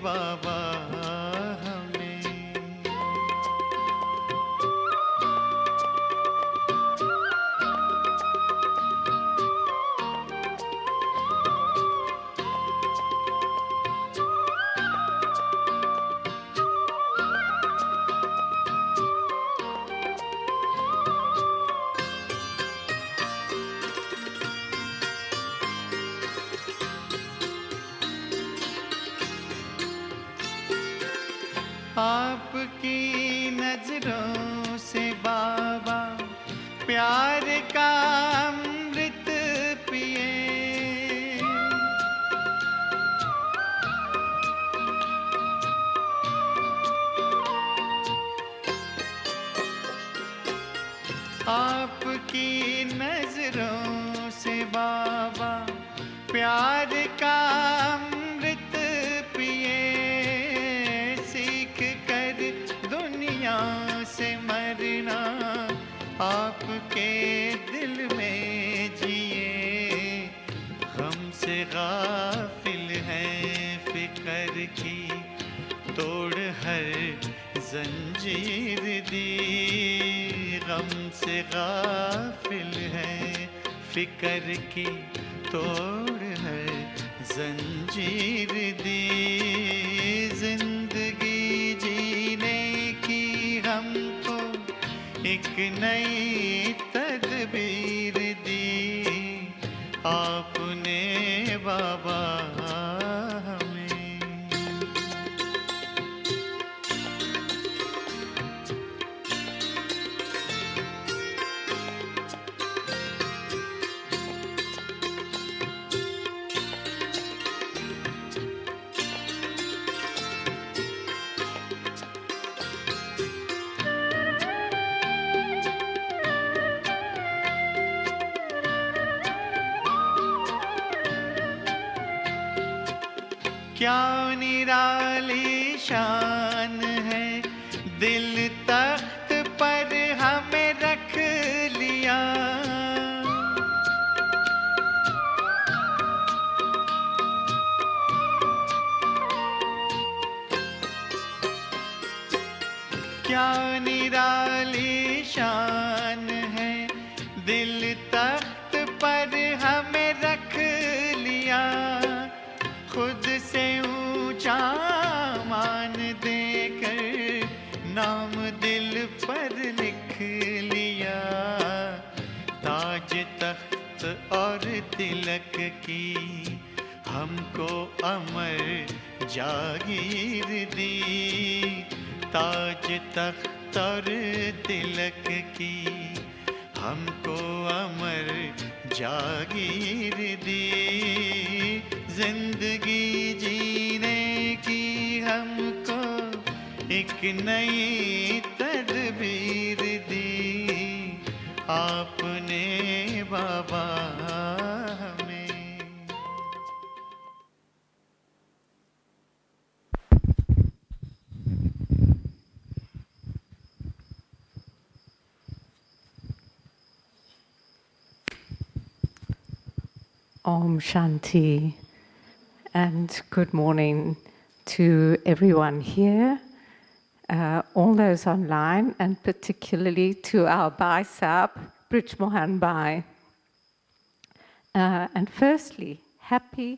बाबा हमें। आपकी नजरों से बाबा प्यार का अमृत पिए। आपकी नजरों से बाबा प्यार का अमृत पिए। सीख कर दुनिया से मरना आपके दिल में जिए। हमसे गाफिल हैं फिक्र की तोड़ हर जंजीर दी। गम से गाफिल हैं फिक्र की तोड़ है जंजीर दी। जिंदगी जीने की हमको एक नई तदबीर दी आपने बाबा हमें। क्या निराली शान है दिल तख्त पर हमें रख लिया। क्या निराली शान है दिल तख्त पर हमें रख लिया। खुद से ऊंचा मान देकर नाम दिल पर लिख लिया। ताज तख्त और तिलक की हमको अमर जागीर दी। ताज तख्त और तिलक की हमको अमर जागीर दी। जिंदगी जीने की हमको एक नई तदबीर दी आपने बाबा हमें। Om Shanti, and good morning to everyone here, all those online, and particularly to our Bhai Sahib, Brij Mohan Bhai. And firstly, happy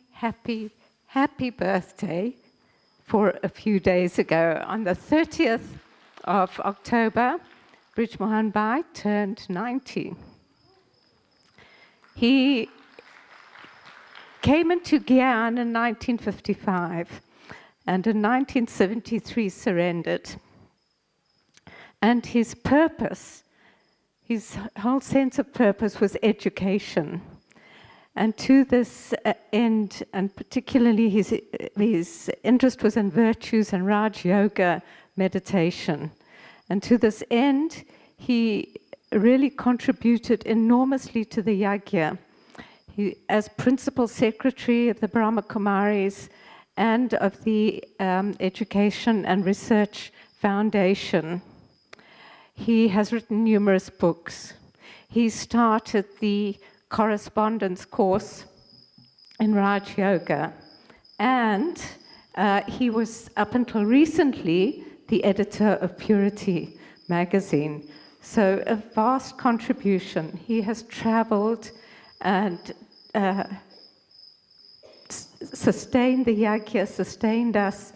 birthday for a few days ago. On the 30th of October, Brij Mohan Bhai turned 90. He came into Gyan in 1955 and in 1973 surrendered. And his purpose, his whole sense of purpose was education. And to this end, and particularly his interest was in virtues and Raj Yoga meditation. And to this end, he really contributed enormously to the Yagya. As principal secretary of the Brahma Kumaris and of the Education and Research Foundation, he has written numerous books. He started the correspondence course in Raj Yoga, and He was, up until recently, the editor of Purity magazine. So a vast contribution. He has traveled and sustained the Yagya, sustained us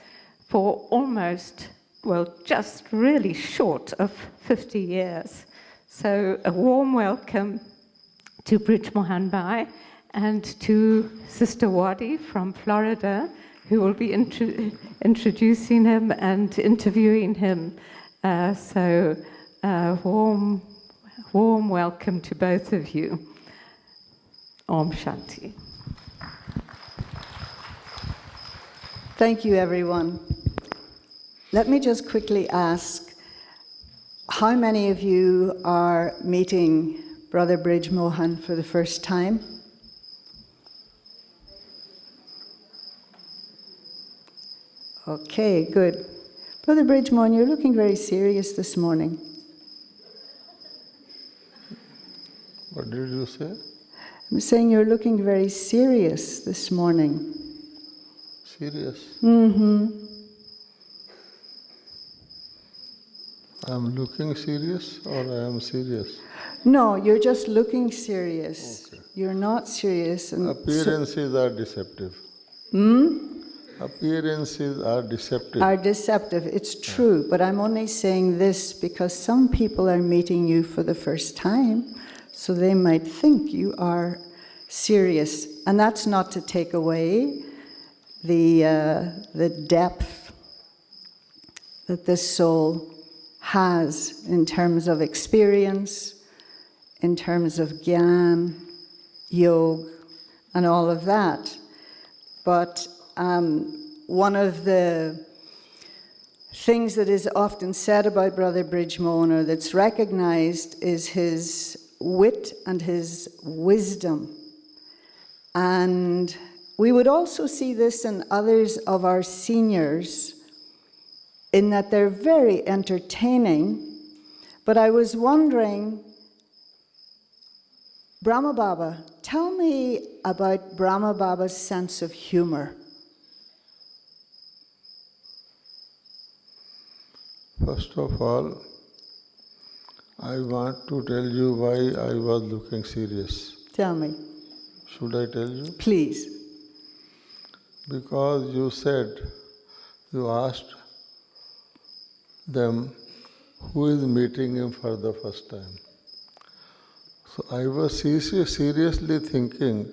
for almost, well, just really short of 50 years. So a warm welcome to Brij Mohan and to Sister Wadi from Florida, who will be introducing him and interviewing him. Warm welcome to both of you. Om Shanti. Thank you, everyone. Let me just quickly ask, how many of you are meeting Brother Brij Mohan for the first time? Okay, good. Brother Brij Mohan, you're looking very serious this morning. What did you say? I'm saying you're looking very serious this morning. Serious? Mm-hmm. I'm looking serious or I am serious? No, you're just looking serious. Okay. You're not serious. And Appearances are deceptive. Appearances are deceptive. are deceptive. It's true, but I'm only saying this because some people are meeting you for the first time, so they might think you are serious. And that's not to take away the depth that this soul has in terms of experience, in terms of Gyan, Yoga, and all of that. But one of the things that is often said about Brother Brij Mohan, or that's recognized, is his wit and his wisdom. And we would also see this in others of our seniors, in that they're very entertaining. But I was wondering, Brahma Baba, tell me about Brahma Baba's sense of humor. First of all, I want to tell you why I was looking serious. Tell me. Should I tell you? Please. Because you asked them who is meeting him for the first time. So I was seriously thinking,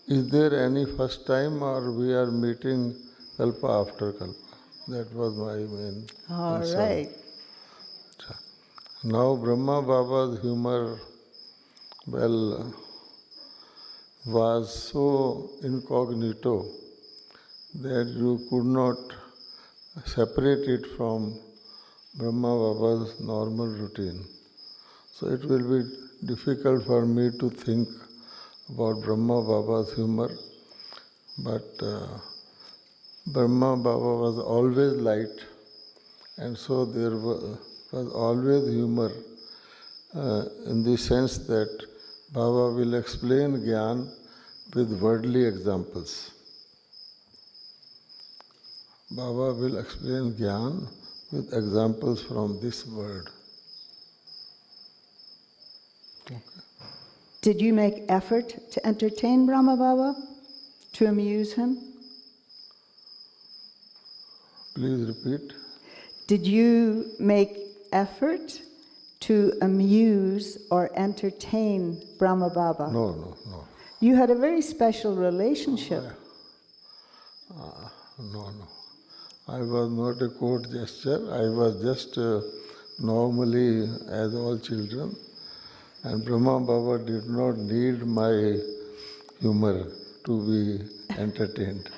is there any first time or we are meeting kalpa after kalpa? That was my main All concern. right. Now Brahma Baba's humor, was so incognito that you could not separate it from Brahma Baba's normal routine. So it will be difficult for me to think about Brahma Baba's humor, but Brahma Baba was always light, and so there was always humor in the sense that Baba will explain Gyan with worldly examples. Baba will explain Gyan with examples from this world. Okay. Did you make effort to entertain Brahma Baba, to amuse him? Please repeat. Did you make effort to amuse or entertain Brahma Baba? No. You had a very special relationship. No. I was not a court gesture. I was just normally as all children. And Brahma Baba did not need my humor to be entertained.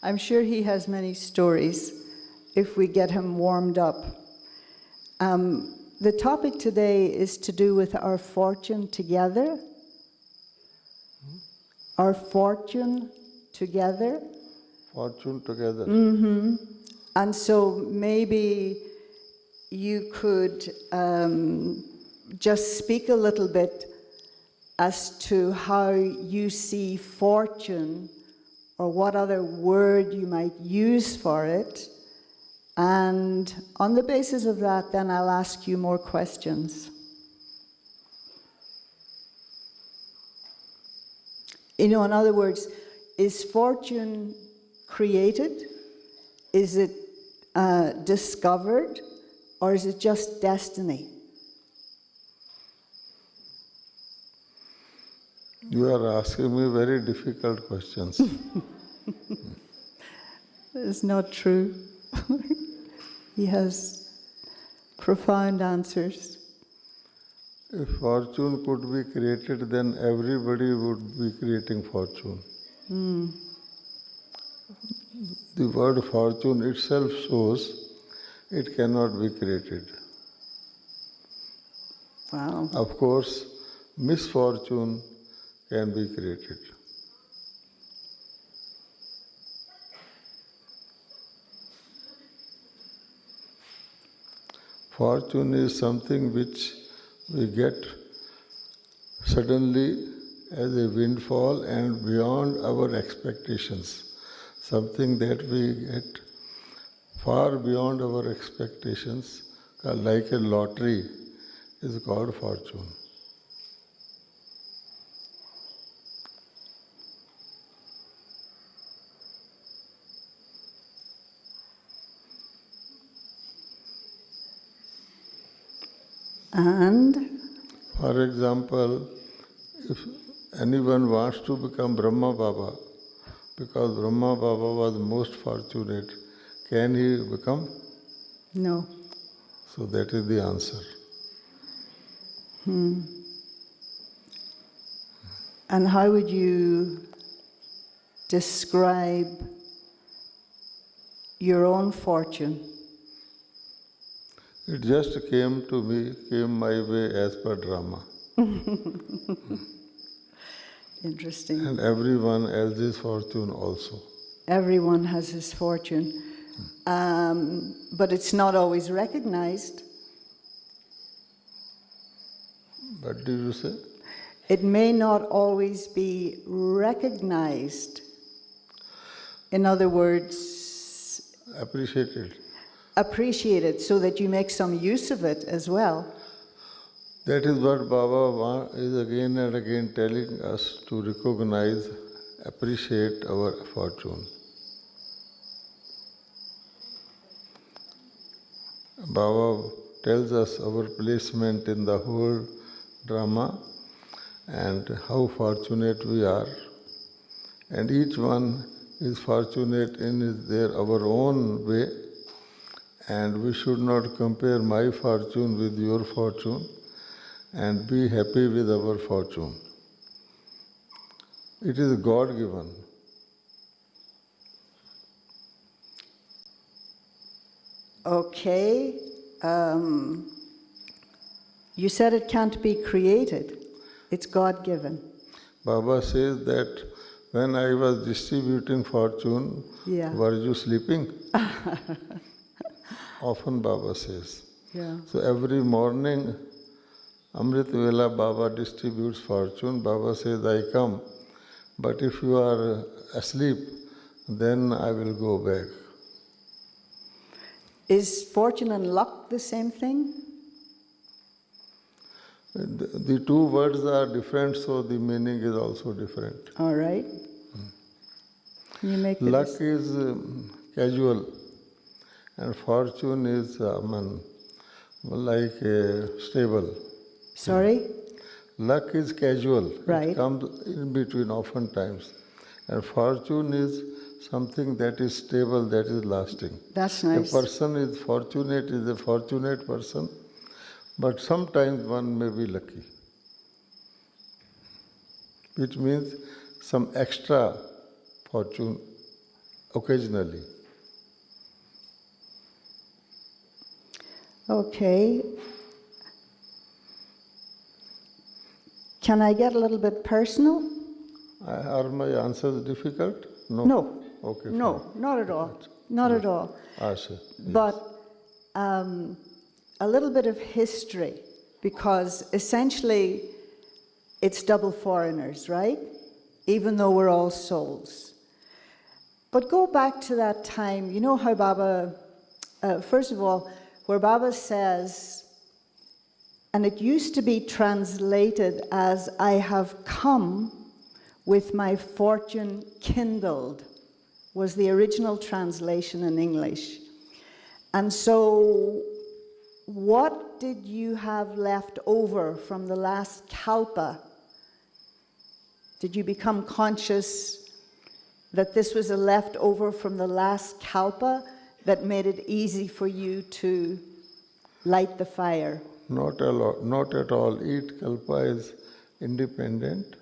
I'm sure he has many stories if we get him warmed up. The topic today is to do with our fortune together. Our fortune together. Fortune together. Mm-hmm. And so maybe you could just speak a little bit as to how you see fortune or what other word you might use for it. And on the basis of that, then I'll ask you more questions. In other words, is fortune created? Is it discovered? Or is it just destiny? You are asking me very difficult questions. It's not true. He has profound answers. If fortune could be created, then everybody would be creating fortune. The word fortune itself shows it cannot be created. Wow. Of course, misfortune can be created. Fortune is something which we get suddenly as a windfall and beyond our expectations. Something that we get far beyond our expectations, like a lottery, is called fortune. And? For example, if anyone wants to become Brahma Baba, because Brahma Baba was most fortunate, can he become? No. So that is the answer. And how would you describe your own fortune? It just came my way as per drama. Interesting. And everyone else's fortune also. Everyone has his fortune. But it's not always recognized. What did you say? It may not always be recognized. In other words, appreciated so that you make some use of it as well. That is what Baba is again and again telling us, to recognize, appreciate our fortune. Baba tells us our placement in the whole drama and how fortunate we are. And each one is fortunate in our own way. And we should not compare my fortune with your fortune, and be happy with our fortune. It is God-given. Okay. You said it can't be created. It's God-given. Baba says that when I was distributing fortune, were you sleeping? Often Baba says. Yeah. So every morning, Amrit Vela Baba distributes fortune. Baba says, I come, but if you are asleep, then I will go back. Is fortune and luck the same thing? The two words are different, so the meaning is also different. All right. Can you make Luck is casual, and fortune is stable. Sorry? Luck is casual. Right. It comes in between oftentimes. And fortune is something that is stable, that is lasting. That's nice. A person is a fortunate person, but sometimes one may be lucky, which means some extra fortune occasionally. Okay. Can I get a little bit personal? Are my answers difficult? No. Okay. No, fine. not at all. Not at all. Yes. But a little bit of history, because essentially it's double foreigners, right? Even though we're all souls. But go back to that time. You know how Baba, first of all, where Baba says, and it used to be translated as, I have come with my fortune kindled, was the original translation in English. And so, what did you have left over from the last kalpa? Did you become conscious that this was a leftover from the last kalpa that made it easy for you to light the fire? Not at all. Each kalpa is independent.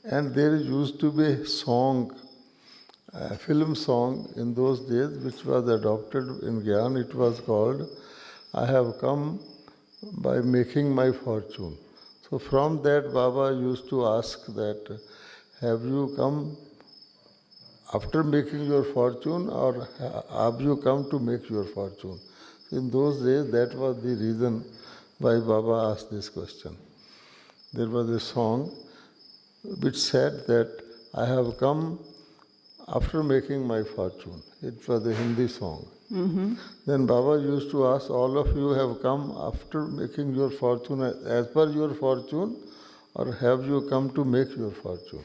And there used to be a song, a film song in those days, which was adopted in Gyan. It was called, I have come by making my fortune. So from that, Baba used to ask that, have you come after making your fortune, or have you come to make your fortune? In those days, that was the reason why Baba asked this question. There was a song which said that I have come after making my fortune. It was a Hindi song. Mm-hmm. Then Baba used to ask, all of you have come after making your fortune as per your fortune, or have you come to make your fortune?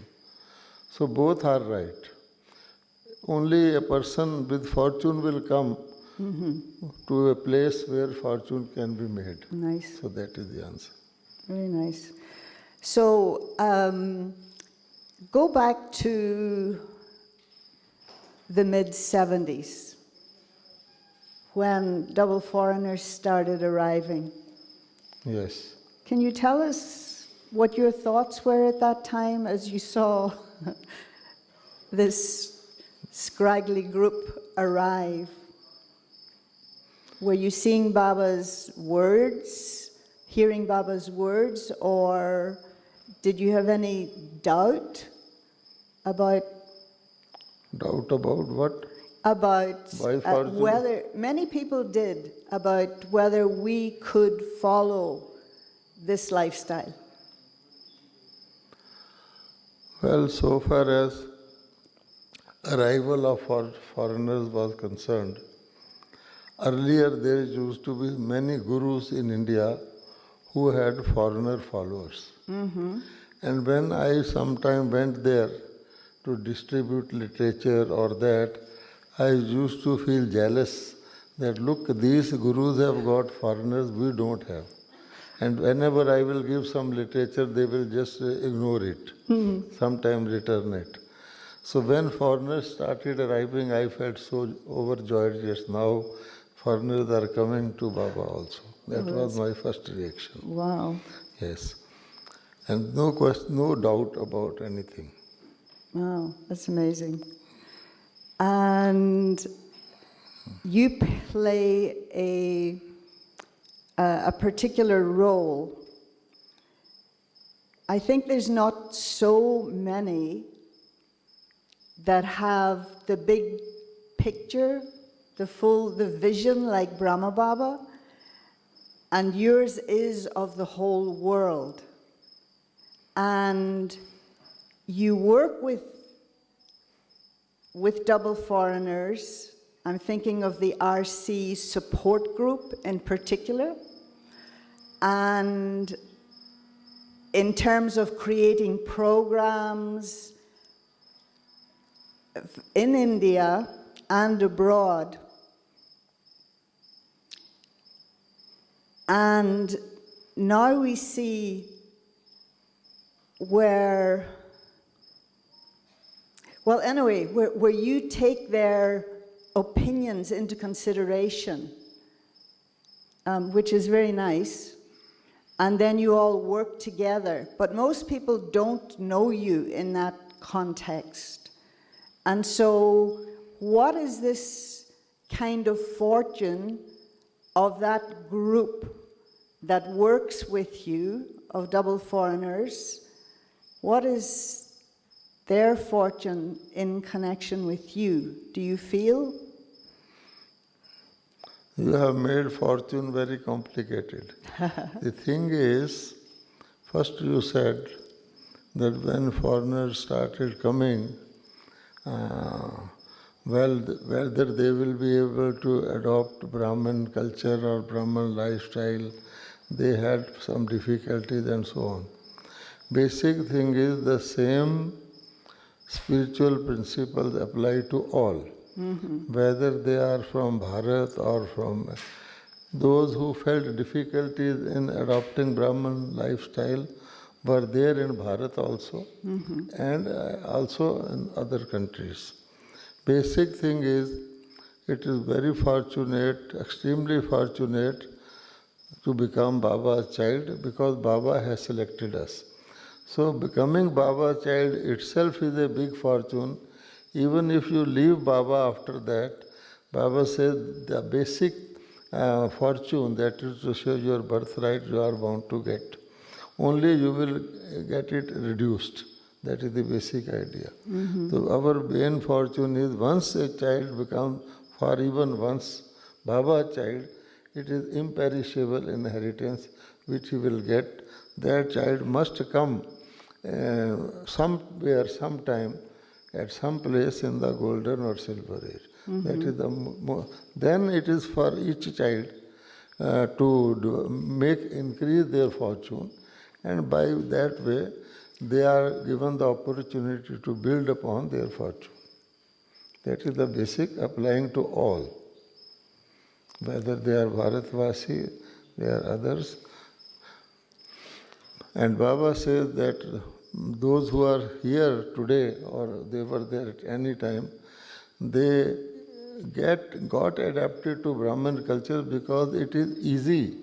So both are right. Only a person with fortune will come to a place where fortune can be made. Nice. So that is the answer. Very nice. So, go back to the mid-70s, when double foreigners started arriving. Yes. Can you tell us what your thoughts were at that time as you saw this scraggly group arrive? Were you seeing Baba's words, hearing Baba's words, or did you have any doubt about? Doubt about what? About whether, many people did, about whether we could follow this lifestyle. Well, so far as arrival of foreigners was concerned, earlier there used to be many gurus in India who had foreigner followers. Mm-hmm. And when I sometime went there to distribute literature or that, I used to feel jealous that look, these gurus have got foreigners, we don't have. And whenever I will give some literature, they will just ignore it, sometimes return it. So when foreigners started arriving, I felt so overjoyed. Yes, now foreigners are coming to Baba also. That was my first reaction. Wow. Yes. And no question, no doubt about anything. Wow, that's amazing. And you play a particular role. I think there's not so many that have the big picture, the vision like Brahma Baba, and yours is of the whole world. And you work with double foreigners. I'm thinking of the RC support group in particular. And in terms of creating programs in India and abroad. And now we see where you take their opinions into consideration, which is very nice, and then you all work together. But most people don't know you in that context. And so, what is this kind of fortune of that group that works with you, of double foreigners? What is their fortune in connection with you? Do you feel? You have made fortune very complicated. The thing is, first you said that when foreigners started coming, well, whether they will be able to adopt Brahmin culture or Brahmin lifestyle, they had some difficulties and so on. Basic thing is the same spiritual principles apply to all, whether they are from Bharat or from those who felt difficulties in adopting Brahmin lifestyle were there in Bharat also and also in other countries. Basic thing is, it is very fortunate, extremely fortunate to become Baba's child because Baba has selected us. So becoming Baba's child itself is a big fortune. Even if you leave Baba after that, Baba says the basic fortune, that is to say your birthright, you are bound to get. Only you will get it reduced. That is the basic idea. So our main fortune is once a child becomes, for even once Baba's child, it is imperishable inheritance which he will get. That child must come somewhere, sometime, at some place in the golden or silver age. That is then it is for each child to increase their fortune, and by that way they are given the opportunity to build upon their fortune. That is the basic applying to all, whether they are Bharatvasi, they are others. And Baba says that those who are here today or they were there at any time, they got adapted to Brahmin culture because it is easy.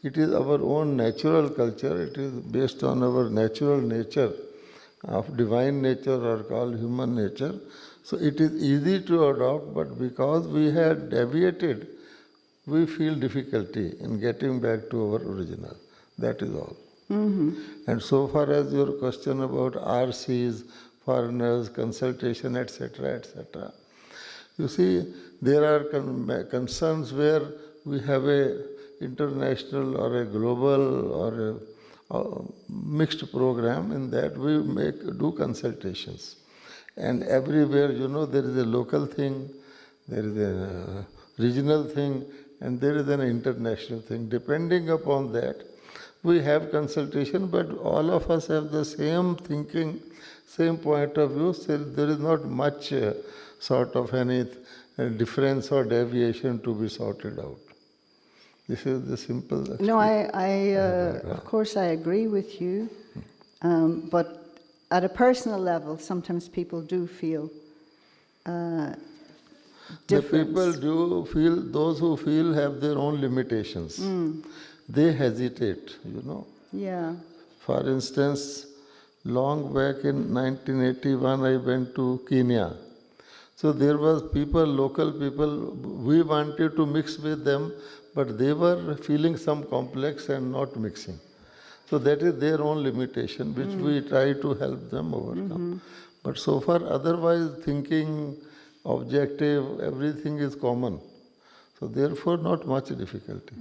It is our own natural culture. It is based on our natural nature of divine nature or called human nature. So it is easy to adopt, but because we had deviated, we feel difficulty in getting back to our original. That is all. And so far as your question about RCs, foreigners, consultation, etc., etc., you see, there are concerns where we have a international or a global or a mixed program. In that we do consultations. And everywhere, there is a local thing, there is a regional thing, and there is an international thing. Depending upon that, we have consultation, but all of us have the same thinking, same point of view, so there is not much sort of any difference or deviation to be sorted out. This is the simple explanation. No, of course I agree with you, but at a personal level, sometimes people do feel difference. The people do feel, those who feel have their own limitations. They hesitate, Yeah. For instance, long back in 1981, I went to Kenya. So there was local people, we wanted to mix with them, but they were feeling some complex and not mixing. So that is their own limitation, which we try to help them overcome. But so far, otherwise, thinking, objective, everything is common. So therefore, not much difficulty.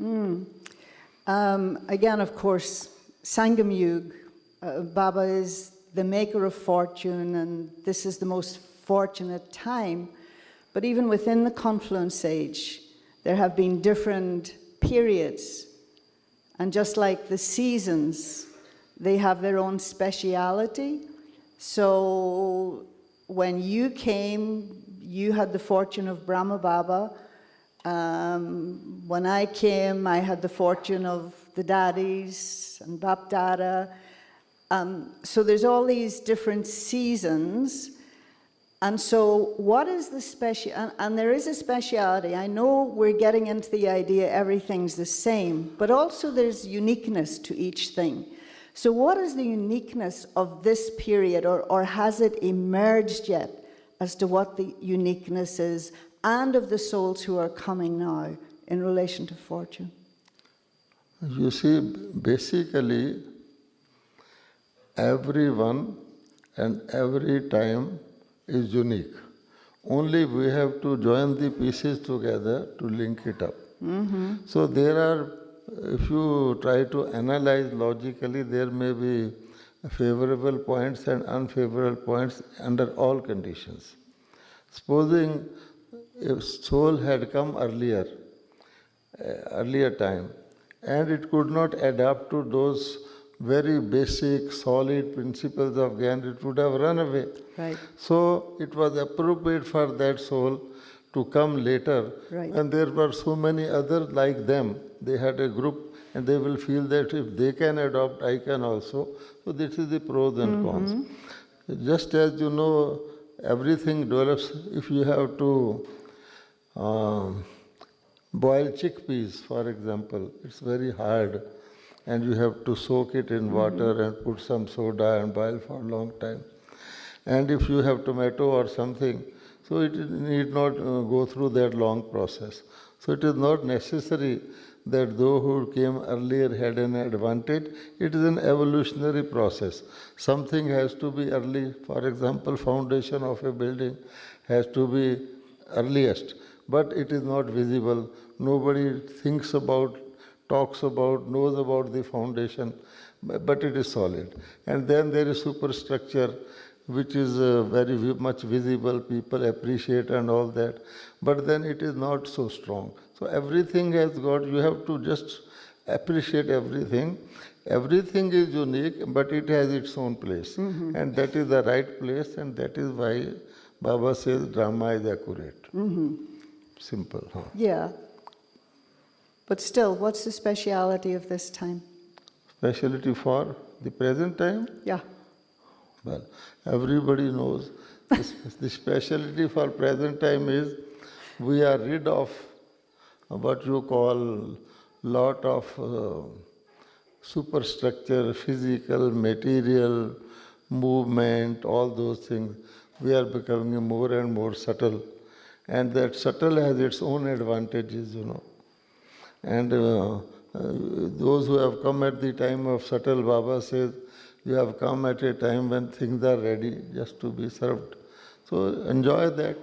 Again, of course, Sangam Yug, Baba is the maker of fortune, and this is the most fortunate time. But even within the confluence age, there have been different periods. And just like the seasons, they have their own speciality. So when you came, you had the fortune of Brahma Baba. When I came, I had the fortune of the daddies and Bap Dada. So there's all these different seasons. And so what is the special, and there is a speciality. I know we're getting into the idea everything's the same, but also there's uniqueness to each thing. So what is the uniqueness of this period, or has it emerged yet as to what the uniqueness is, and of the souls who are coming now in relation to fortune? You see, basically, everyone and every time is unique. Only we have to join the pieces together to link it up. So there are, if you try to analyze logically, there may be favorable points and unfavorable points under all conditions. Supposing a soul had come earlier time, and it could not adapt to those very basic, solid principles of Gyan, it would have run away. Right. So it was appropriate for that soul to come later. Right. And there were so many others like them. They had a group, and they will feel that if they can adopt, I can also. So this is the pros and cons. Just as you know, everything develops. If you have to boil chickpeas, for example, it's very hard, and you have to soak it in water and put some soda and boil for a long time. And if you have tomato or something, so it need not go through that long process. So it is not necessary that those who came earlier had an advantage. It is an evolutionary process. Something has to be early. For example, foundation of a building has to be earliest, but it is not visible. Nobody thinks about, talks about, knows about the foundation, but it is solid. And then there is superstructure, which is very much visible, people appreciate and all that, but then it is not so strong. So everything has got, you have to just appreciate everything. Everything is unique, but it has its own place. And that is the right place, and that is why Baba says drama is accurate. Simple, huh? Yeah. But still, what's the speciality of this time? Speciality for the present time? Yeah. Well, everybody knows the speciality for present time is we are rid of what you call lot of superstructure, physical, material, movement, all those things. We are becoming more and more subtle. And that subtle has its own advantages, you know. And those who have come at the time of subtle, Baba says, you have come at a time when things are ready just to be served. So enjoy that.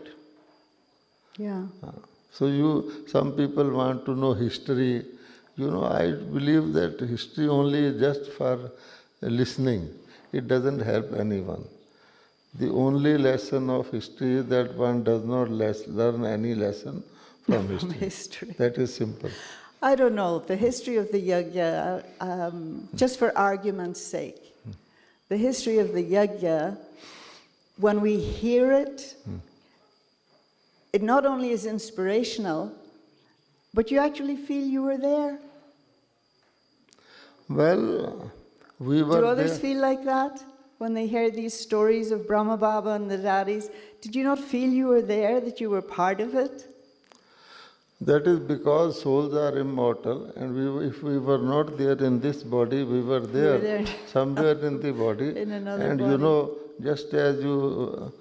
Yeah. So some people want to know history. You know, I believe that history only is just for listening. It doesn't help anyone. The only lesson of history is that one does not learn any lesson from history. That is simple. I don't know, the history of the Yagya, just for argument's sake, the history of the Yagya, when we hear it, it not only is inspirational, but you actually feel you were there. Well, we were Do others there. feel like that when they hear these stories of Brahma Baba and the daddies? Did you not feel you were there, that you were part of it? That is because souls are immortal, and if we were not there in this body, we were there, somewhere in the body. In another and body. you know, just as you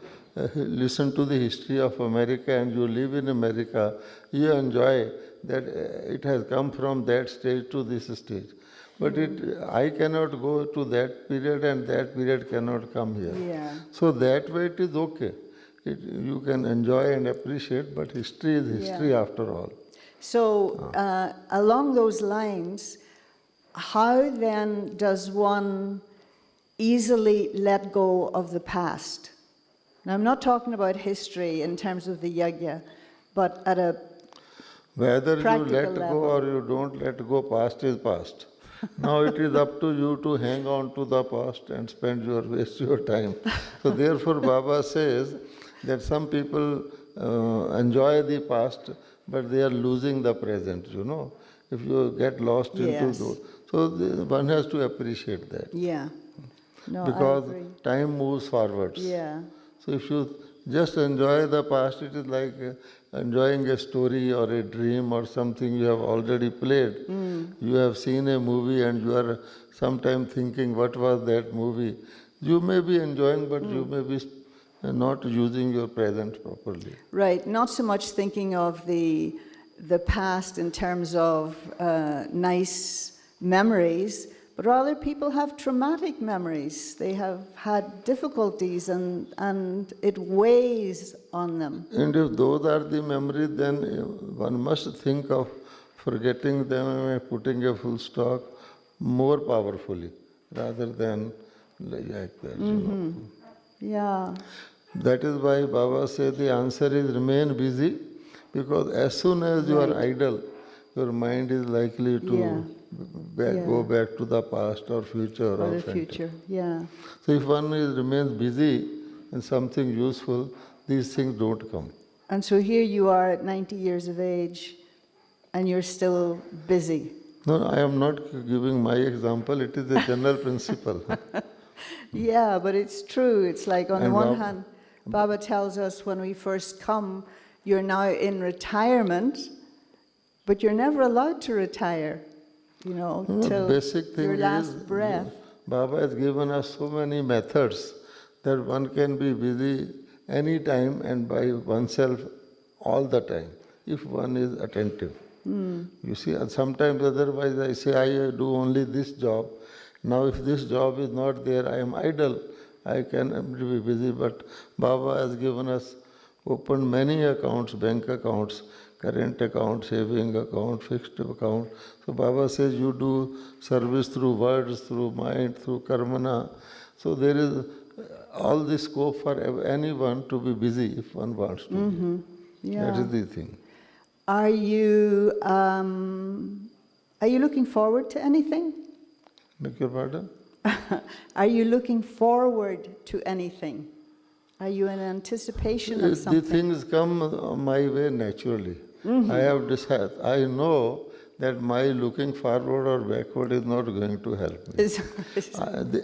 listen to the history of America and you live in America, you enjoy that it has come from that stage to this stage. But I cannot go to that period, and that period cannot come here. Yeah. So that way it is okay. You can enjoy and appreciate, but history is history after all. So along those lines, how then does one easily let go of the past? Now, I'm not talking about history in terms of the Yagya, but at a Whether you practical let level. go or you don't let go, past is past. Now it is up to you to hang on to the past and waste your time. So therefore Baba says that some people enjoy the past, but they are losing the present, you know. If you get lost into Yes. those. So one has to appreciate that. Yeah. No, Because I agree. time moves forwards. Yeah. So if you just enjoy the past, it is like enjoying a story or a dream or something you have already played. You have seen a movie and you are sometimes thinking, what was that movie? You may be enjoying, but you may be not using your present properly. Right. Not so much thinking of the past in terms of nice memories, but rather people have traumatic memories. They have had difficulties and it weighs on them. And if those are the memories, then one must think of forgetting them and putting a full stop more powerfully rather than like that. You know. Yeah. That is why Baba said the answer is remain busy, because as soon as you are Right. idle, your mind is likely to Yeah. go Yeah. back to the past or future For or the fantasy. future, yeah. So if one remains busy in something useful, these things don't come. And so here you are at 90 years of age, and you're still busy. No, I am not giving my example, it is a general principle. Yeah, but it's true. It's like on the And one Baba, hand, Baba tells us when we first come, you're now in retirement, but you're never allowed to retire, you know, the till basic thing your is, last breath. Baba has given us so many methods that one can be busy any time and by oneself all the time, if one is attentive. You see, and sometimes otherwise I say I do only this job. Now if this job is not there, I am idle. I can be busy, but Baba has given us, opened many accounts, bank accounts, current account, saving account, fixed account. So Baba says you do service through words, through mind, through karmana. So there is all the scope for anyone to be busy if one wants to be. Yeah. That is the thing. Are you looking forward to anything? Beg your pardon? Are you looking forward to anything? Are you in anticipation of The something? things come my way naturally. I have decided, I know that my looking forward or backward is not going to help me.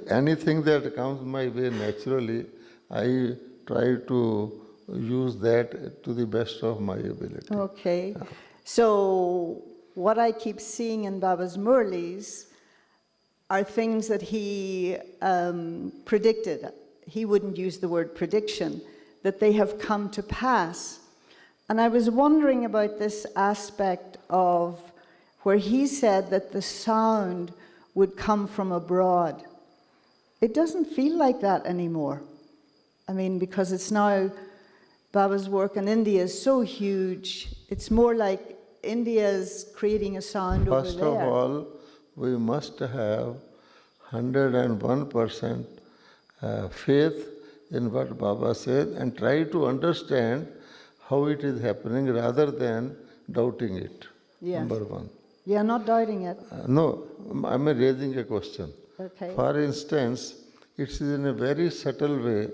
Anything that comes my way naturally, I try to use that to the best of my ability. Okay. So what I keep seeing in Baba's Murlis are things that he predicted. He wouldn't use the word prediction, that they have come to pass. And I was wondering about this aspect of where he said that the sound would come from abroad. It doesn't feel like that anymore. I mean, because it's now, Baba's work in India is so huge, it's more like India is creating a sound over First there. of all, we must have 101% faith in what Baba says and try to understand how it is happening rather than doubting it. Yes. Number one. Yeah, not doubting it. No, I'm raising a question. Okay. For instance, it is in a very subtle way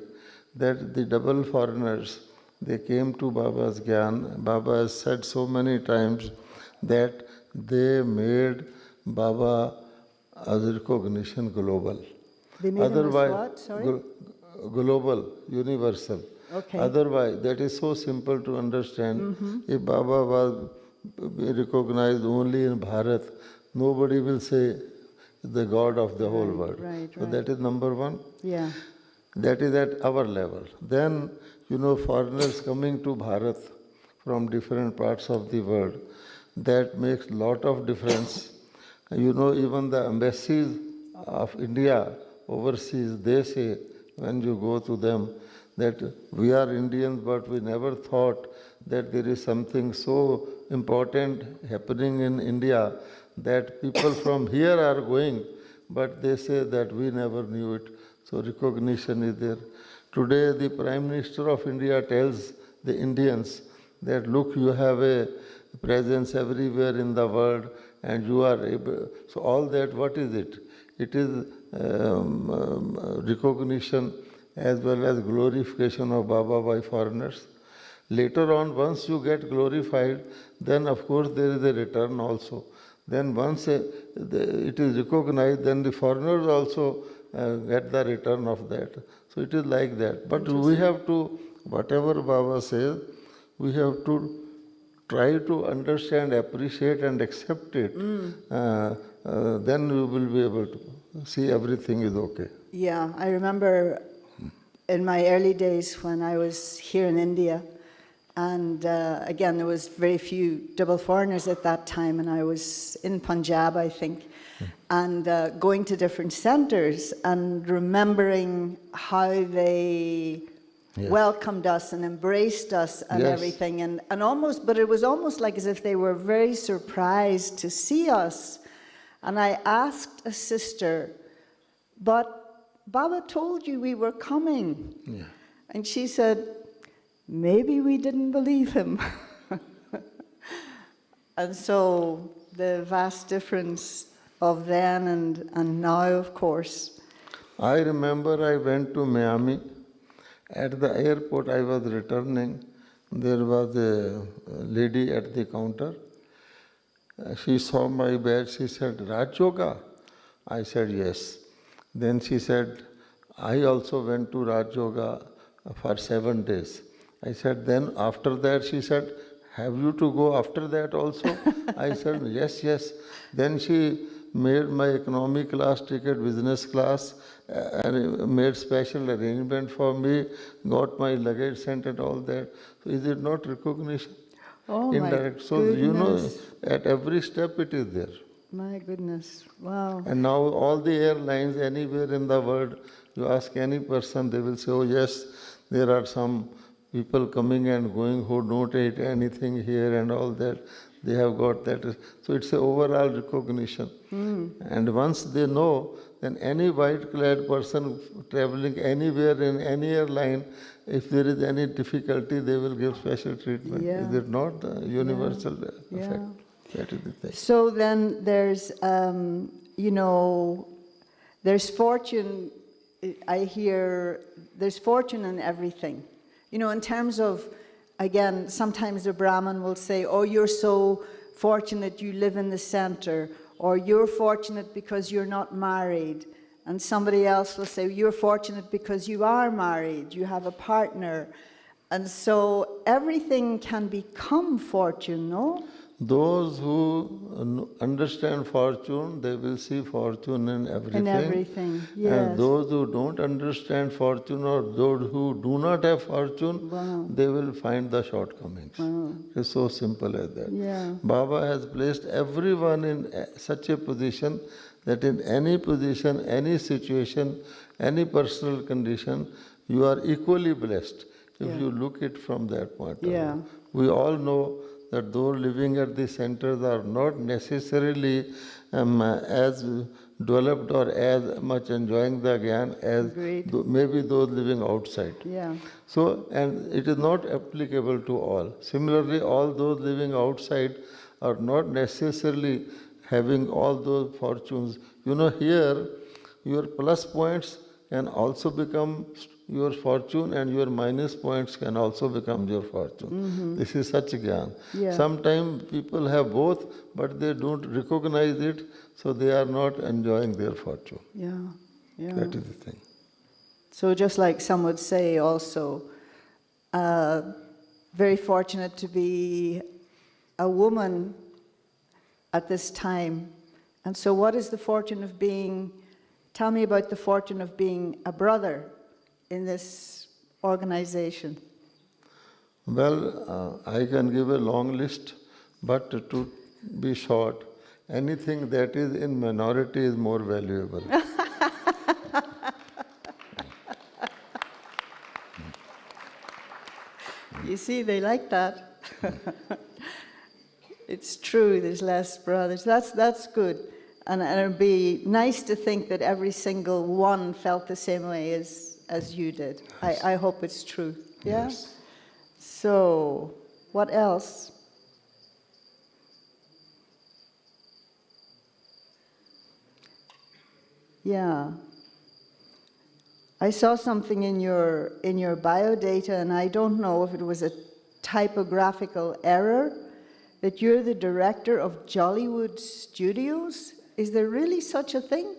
that the double foreigners, they came to Baba's Gyan. Baba has said so many times that they made Baba as recognition global. They made him as what? Sorry? Global, universal. Okay. Otherwise, that is so simple to understand. If Baba was recognized only in Bharat, nobody will say the God of the whole world. Right, So right. that is number one. Yeah. That is at our level. Then, foreigners coming to Bharat from different parts of the world, that makes lot of difference. Even the embassies of India overseas, they say, when you go to them, that we are Indians, but we never thought that there is something so important happening in India that people from here are going, but they say that we never knew it. So recognition is there. Today the Prime Minister of India tells the Indians that look, you have a presence everywhere in the world and you are able. So all that, what is it? It is recognition as well as glorification of Baba by foreigners. Later on, once you get glorified, then of course there is a return also. Then once it is recognized, then the foreigners also get the return of that. So it is like that. But we have to, whatever Baba says, we have to try to understand, appreciate and accept it. Then we will be able to see everything is okay. Yeah, I remember in my early days when I was here in India, and again, there was very few double foreigners at that time, and I was in Punjab, I think, and going to different centers and remembering how they welcomed us and embraced us and everything, and almost, but it was almost like as if they were very surprised to see us. And I asked a sister, but Baba told you we were coming. Yeah. And she said, maybe we didn't believe him. And so the vast difference of then and now, of course. I remember I went to Miami. At the airport, I was returning. There was a lady at the counter. She saw my badge. She said, Raj Yoga? I said, yes. Then she said, I also went to Raj Yoga for 7 days. I said, then after that, she said, have you to go after that also? I said, yes, yes. Then she made my economy class ticket, business class, and made special arrangement for me, got my luggage sent and all that. So is it not recognition? Oh, Indirect. my So, you know, goodness. at every step it is there. My goodness. Wow. And now all the airlines anywhere in the world, you ask any person, they will say, oh yes, there are some people coming and going who don't eat anything here and all that. They have got that. So it's an overall recognition. And once they know, then any white-clad person traveling anywhere in any airline, if there is any difficulty, they will give special treatment. Yeah. Is it not the universal effect? Yeah. That is the thing. So then there's, you know, there's fortune, I hear, there's fortune in everything. You know, in terms of, again, sometimes the Brahmin will say, oh, you're so fortunate you live in the center, or you're fortunate because you're not married. And somebody else will say, you're fortunate because you are married, you have a partner. And so everything can become fortune, no? Those who understand fortune, they will see fortune in everything. In everything, yes. And those who don't understand fortune or those who do not have fortune, Wow. they will find the shortcomings. Wow. It's so simple as that. Yeah. Baba has placed everyone in such a position that in any position, any situation, any personal condition, you are equally blessed if Yeah. you look it from that point of Yeah. view. We all know that those living at the centers are not necessarily as developed or as much enjoying the Gyan as Agreed. maybe those living outside. Yeah. So, and it is not applicable to all. Similarly, all those living outside are not necessarily having all those fortunes. You know, here, your plus points can also become your fortune and your minus points can also become your fortune. This is such Gyan. Yeah. Sometimes people have both, but they don't recognize it, so they are not enjoying their fortune. Yeah. Yeah. That is the thing. So just like some would say also, very fortunate to be a woman at this time. And so what is the fortune of being, tell me about the fortune of being a brother in this organization. Well, I can give a long list, but to be short, anything that is in minority is more valuable. You see, they like that. It's true, there's less brothers. That's good. And it would be nice to think that every single one felt the same way as you did. Yes. I hope it's true. Yeah? Yes. So, what else? Yeah. I saw something in your biodata, and I don't know if it was a typographical error, that you're the director of Jollywood Studios. Is there really such a thing?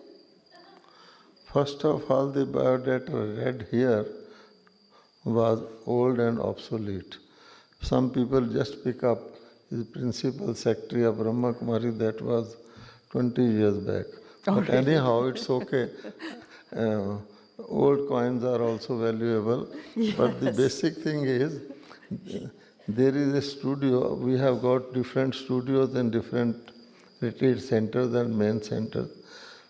First of all, the biodata read here was old and obsolete. Some people just pick up the principal secretary of Brahma Kumari, that was 20 years back. But anyhow, it's okay. Old coins are also valuable. Yes. But the basic thing is, there is a studio. We have got different studios in different retreat centers and main centers.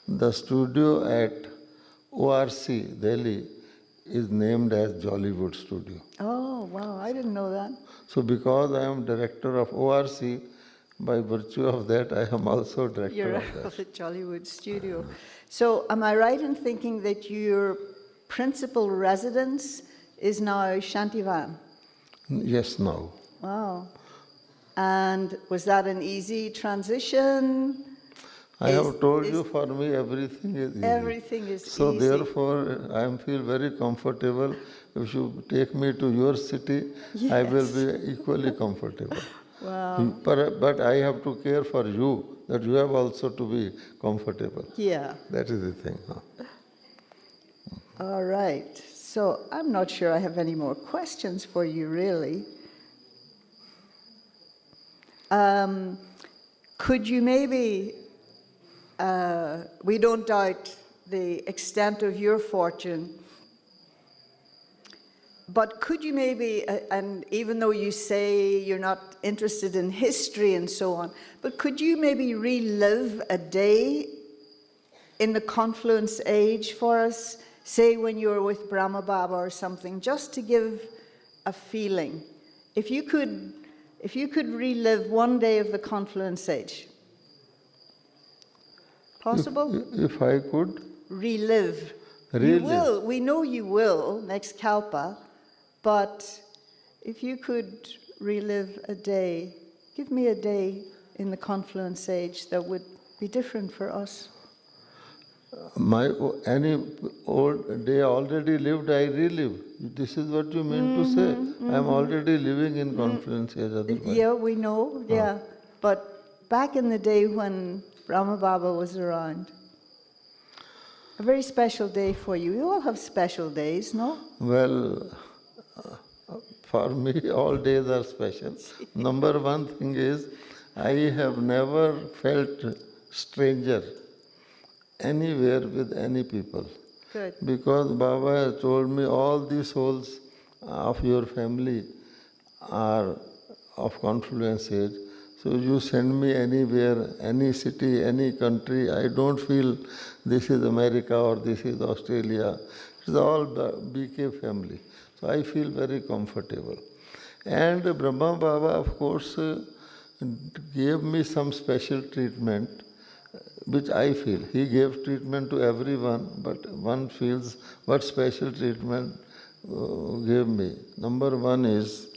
The studio at ORC, Delhi, is named as Jollywood Studio. Oh, wow, I didn't know that. So because I am director of ORC, by virtue of that, I am also director You're of of that. the Jollywood Studio. So am I right in thinking that your principal residence is now Shantivan. Yes, now. Wow. And was that an easy transition? I have told you, for me, everything is easy. Everything is so easy. therefore, I feel very comfortable. If you take me to your city, I will be equally comfortable. Wow. But I have to care for you, that you have also to be comfortable. Yeah. That is the thing. Huh? All right. So I'm not sure I have any more questions for you, really. Could you maybe, we don't doubt the extent of your fortune, but could you maybe, and even though you say you're not interested in history and so on, but could you maybe relive a day in the confluence age for us, say when you were with Brahma Baba or something, just to give a feeling? If you could relive one day of the confluence age. Possible? If I could? Relive. Relive. You will. We know you will next Kalpa, but if you could relive a day, give me a day in the confluence age that would be different for us. Any old day already lived, I relive. This is what you mean to say. I am already living in confluence age otherwise. Yeah, we know, yeah. But back in the day when Brahma Baba was around, a very special day for you. You all have special days, no? Well, for me, all days are special. Number one thing is, I have never felt stranger anywhere with any people. Good. Because Baba has told me all the souls of your family are of confluence age. So you send me anywhere, any city, any country, I don't feel this is America or this is Australia. It's all the BK family. So I feel very comfortable. And Brahma Baba, of course, gave me some special treatment, which I feel. He gave treatment to everyone, but one feels what special treatment gave me. Number one is,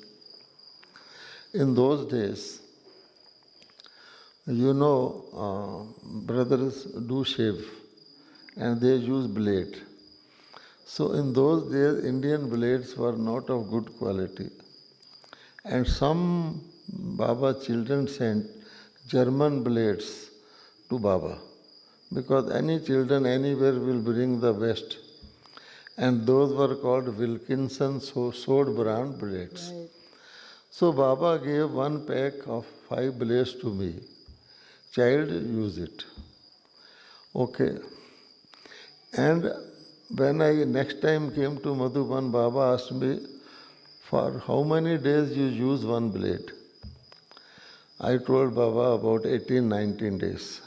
in those days, you know, brothers do shave and they use blade. So in those days, Indian blades were not of good quality. And some Baba children sent German blades to Baba, because any children anywhere will bring the best. And those were called Wilkinson sword brand blades. Right. So Baba gave one pack of 5 blades to me. Child, use it. Okay. And when I next time came to Madhuban, Baba asked me, for how many days you use one blade? I told Baba about 18, 19 days.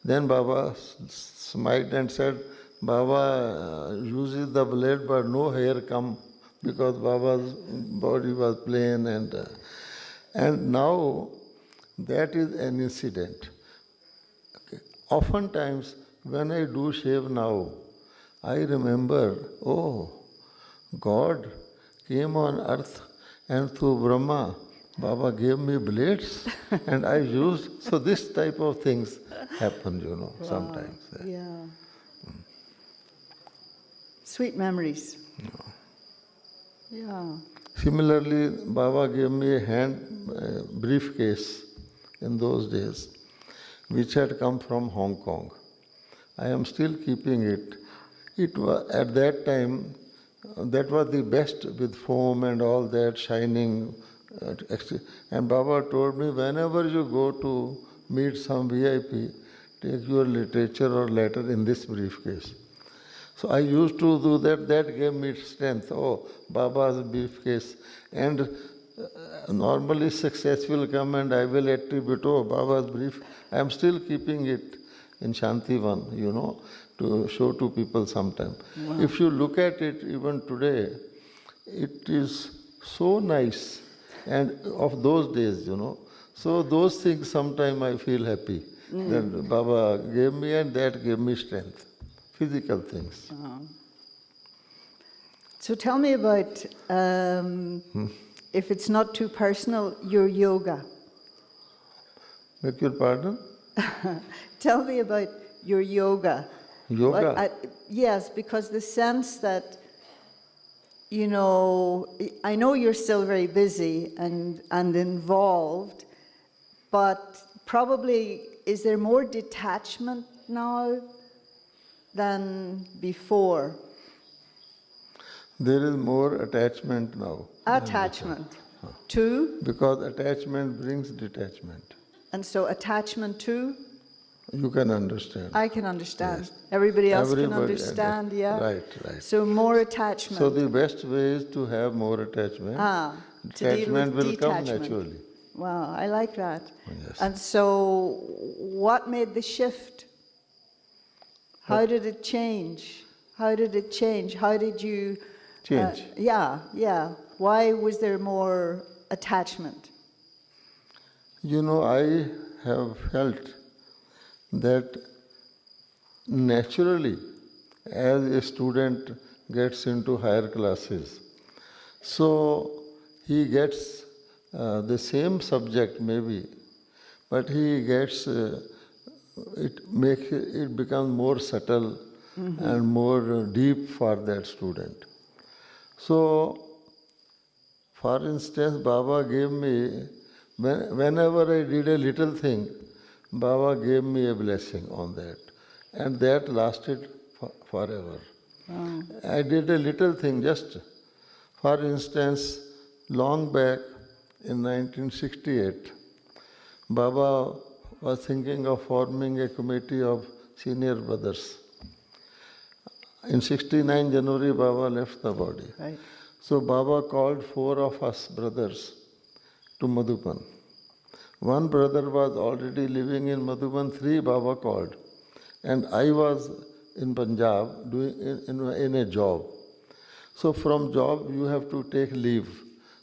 Then Baba smiled and said, Baba uses the blade but no hair come, because Baba's body was plain and now that is an incident. Okay. Oftentimes when I do shave now, I remember, oh, God came on earth and through Brahma, Baba gave me blades and I used. So this type of things happen, you know, sometimes. Yeah. Sweet memories. Yeah. Similarly, Baba gave me a hand briefcase in those days, which had come from Hong Kong. I am still keeping it. It was at that time, that was the best with foam and all that shining. And Baba told me, whenever you go to meet some VIP, take your literature or letter in this briefcase. So I used to do that. That gave me strength. Oh, Baba's briefcase. And normally success will come and I will attribute, oh, Baba's brief. I am still keeping it in Shantivan, you know, to show to people sometime. Wow. If you look at it even today, it is so nice. And of those days, you know. So those things sometime I feel happy that Baba gave me, and that gave me strength. Physical things. So tell me about, if it's not too personal, your yoga. Beg your pardon? Tell me about your yoga. Yoga? Yes, because the sense that, you know, I know you're still very busy and involved, but probably, is there more detachment now than before? There is more attachment now. Attachment. To? Because attachment brings detachment. And so attachment to? You can understand. I can understand. Yes. Everybody else Everybody can understand, yeah? Right, right. So more attachment. So the best way is to have more attachment. To deal Attachment with will come detachment. naturally. Wow, I like that. Yes. And so what made the shift? How did it change? How did it change? How did you... Change. Yeah. Why was there more attachment? You know, I have felt that naturally, as a student gets into higher classes, so he gets the same subject maybe, but he gets, it becomes more subtle and more deep for that student. So, for instance, Baba gave me, whenever I did a little thing, Baba gave me a blessing on that. And that lasted forever. Wow. I did a little thing just, for instance, long back in 1968, Baba was thinking of forming a committee of senior brothers. In 69 January, Baba left the body. Right. So Baba called 4 of us brothers to Madhuban. One brother was already living in Madhuban, 3 Baba called. And I was in Punjab doing in a job. So from job you have to take leave.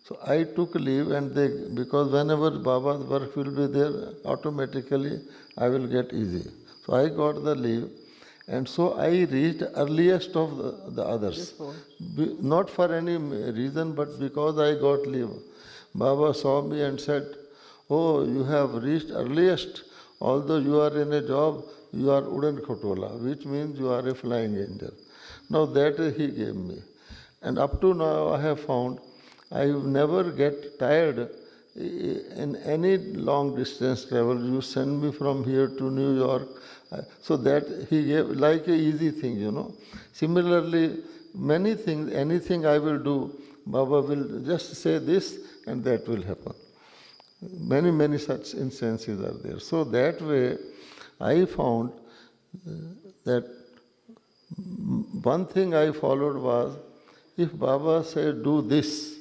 So I took leave, and because whenever Baba's work will be there, automatically I will get easy. So I got the leave. And so I reached earliest of the others. Not for any reason, but because I got leave. Baba saw me and said, "Oh, you have reached earliest. Although you are in a job, you are Udan Khotola," which means you are a flying angel. Now that he gave me. And up to now I have found I never get tired in any long distance travel. You send me from here to New York. So that he gave like a easy thing, you know. Similarly, many things, anything I will do, Baba will just say this and that will happen. Many such instances are there. So that way, I found that one thing I followed was, if Baba said do this,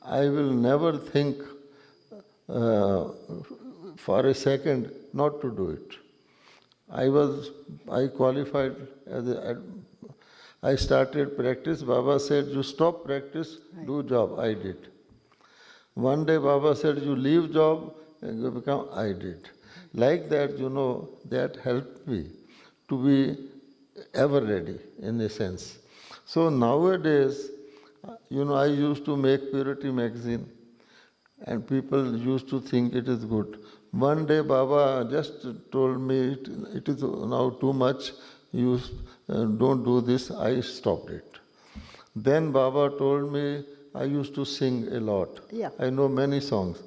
I will never think for a second not to do it. I qualified I started practice. Baba said, you stop practice, do job. I did. One day Baba said, you leave job and you become, I did. Like that, you know, that helped me to be ever ready in a sense. So nowadays, you know, I used to make Purity magazine and people used to think it is good. One day Baba just told me, it is now too much, you don't do this. I stopped it. Then Baba told me, I used to sing a lot. Yeah. I know many songs.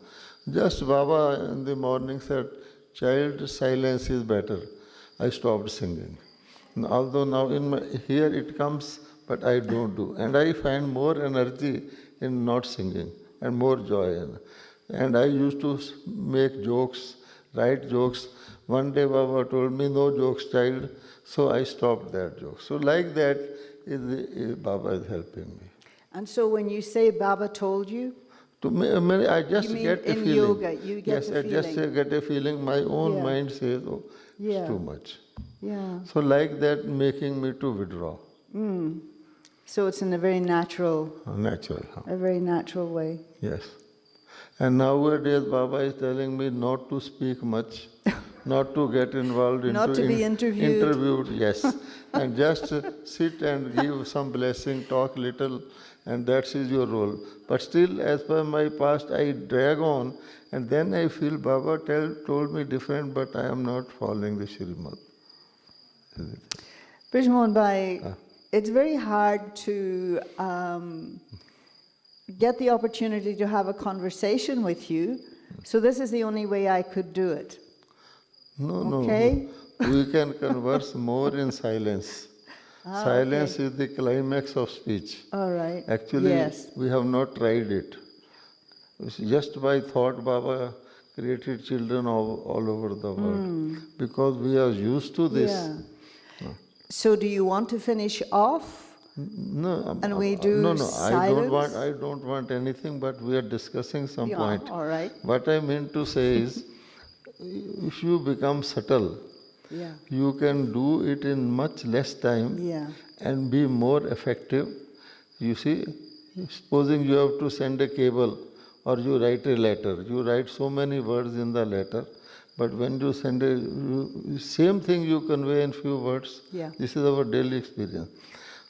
Just Baba in the morning said, child, silence is better. I stopped singing. Although now here it comes, but I don't do. And I find more energy in not singing and more joy in. And I used to make jokes, write jokes. One day Baba told me, no jokes, child. So I stopped that joke. So like that, Baba is helping me. And so when you say Baba told you? To me, I just you mean get a in feeling. Yoga, you get yes, the I just feeling. get a feeling. My own Yeah. mind says, oh, Yeah. it's too much. Yeah. So like that, making me to withdraw. So it's in a very natural, Natural. a very natural way. Yes. And nowadays, Baba is telling me not to speak much not to get involved into Not to be interviewed. yes, and just sit and give some blessing, talk little, and that is your role. But still, as per my past, I drag on, and then I feel Baba told me different, but I am not following the Shrimad. Brij Mohan Bhai, it's very hard to get the opportunity to have a conversation with you, so this is the only way I could do it. No, Okay? no. We can converse more in silence. Silence okay. is the climax of speech. All right. Actually, yes. we have not tried it. Just by thought, Baba created children all over the world. Because we are used to this. Yeah. So do you want to finish off? No, And we do no, silence? I don't want anything, but we are discussing some Yeah, point. all right. What I mean to say is, if you become subtle, Yeah. you can do it in much less time Yeah. and be more effective. You see, supposing you have to send a cable or you write a letter, you write so many words in the letter, but when you send same thing you convey in few words. Yeah. This is our daily experience.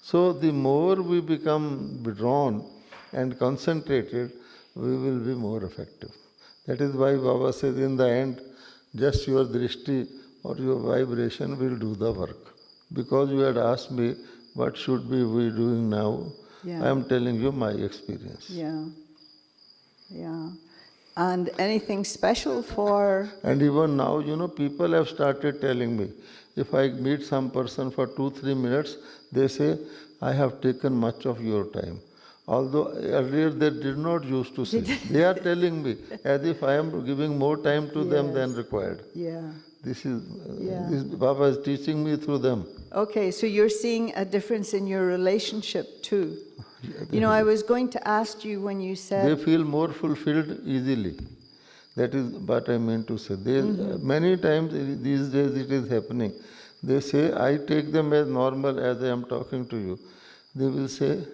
So the more we become withdrawn and concentrated, we will be more effective. That is why Baba says in the end, just your drishti or your vibration will do the work. Because you had asked me, what should we be doing now? Yeah. I am telling you my experience. Yeah. Yeah. And anything special for... And even now, people have started telling me, if I meet some person for 2-3 minutes, they say, I have taken much of your time. Although earlier they did not used to say. They are telling me as if I am giving more time to them than required. Yeah. This is, Yeah. this Baba is teaching me through them. Okay, so you're seeing a difference in your relationship too. I was going to ask you when you said... They feel more fulfilled easily. That is what I mean to say. Many times these days it is happening. They say, I take them as normal as I am talking to you. They will say,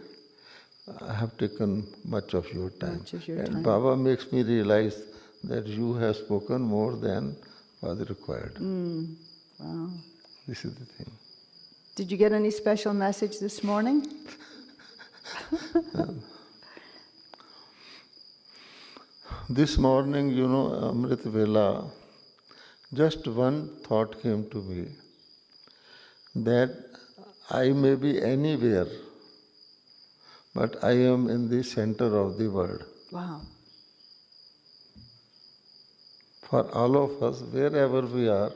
I have taken much of your time. Much of your and time. Baba makes me realize that you have spoken more than was required. Wow. This is the thing. Did you get any special message this morning? This morning, Amrit Vela, just one thought came to me, that I may be anywhere, but I am in the center of the world. Wow. For all of us, wherever we are,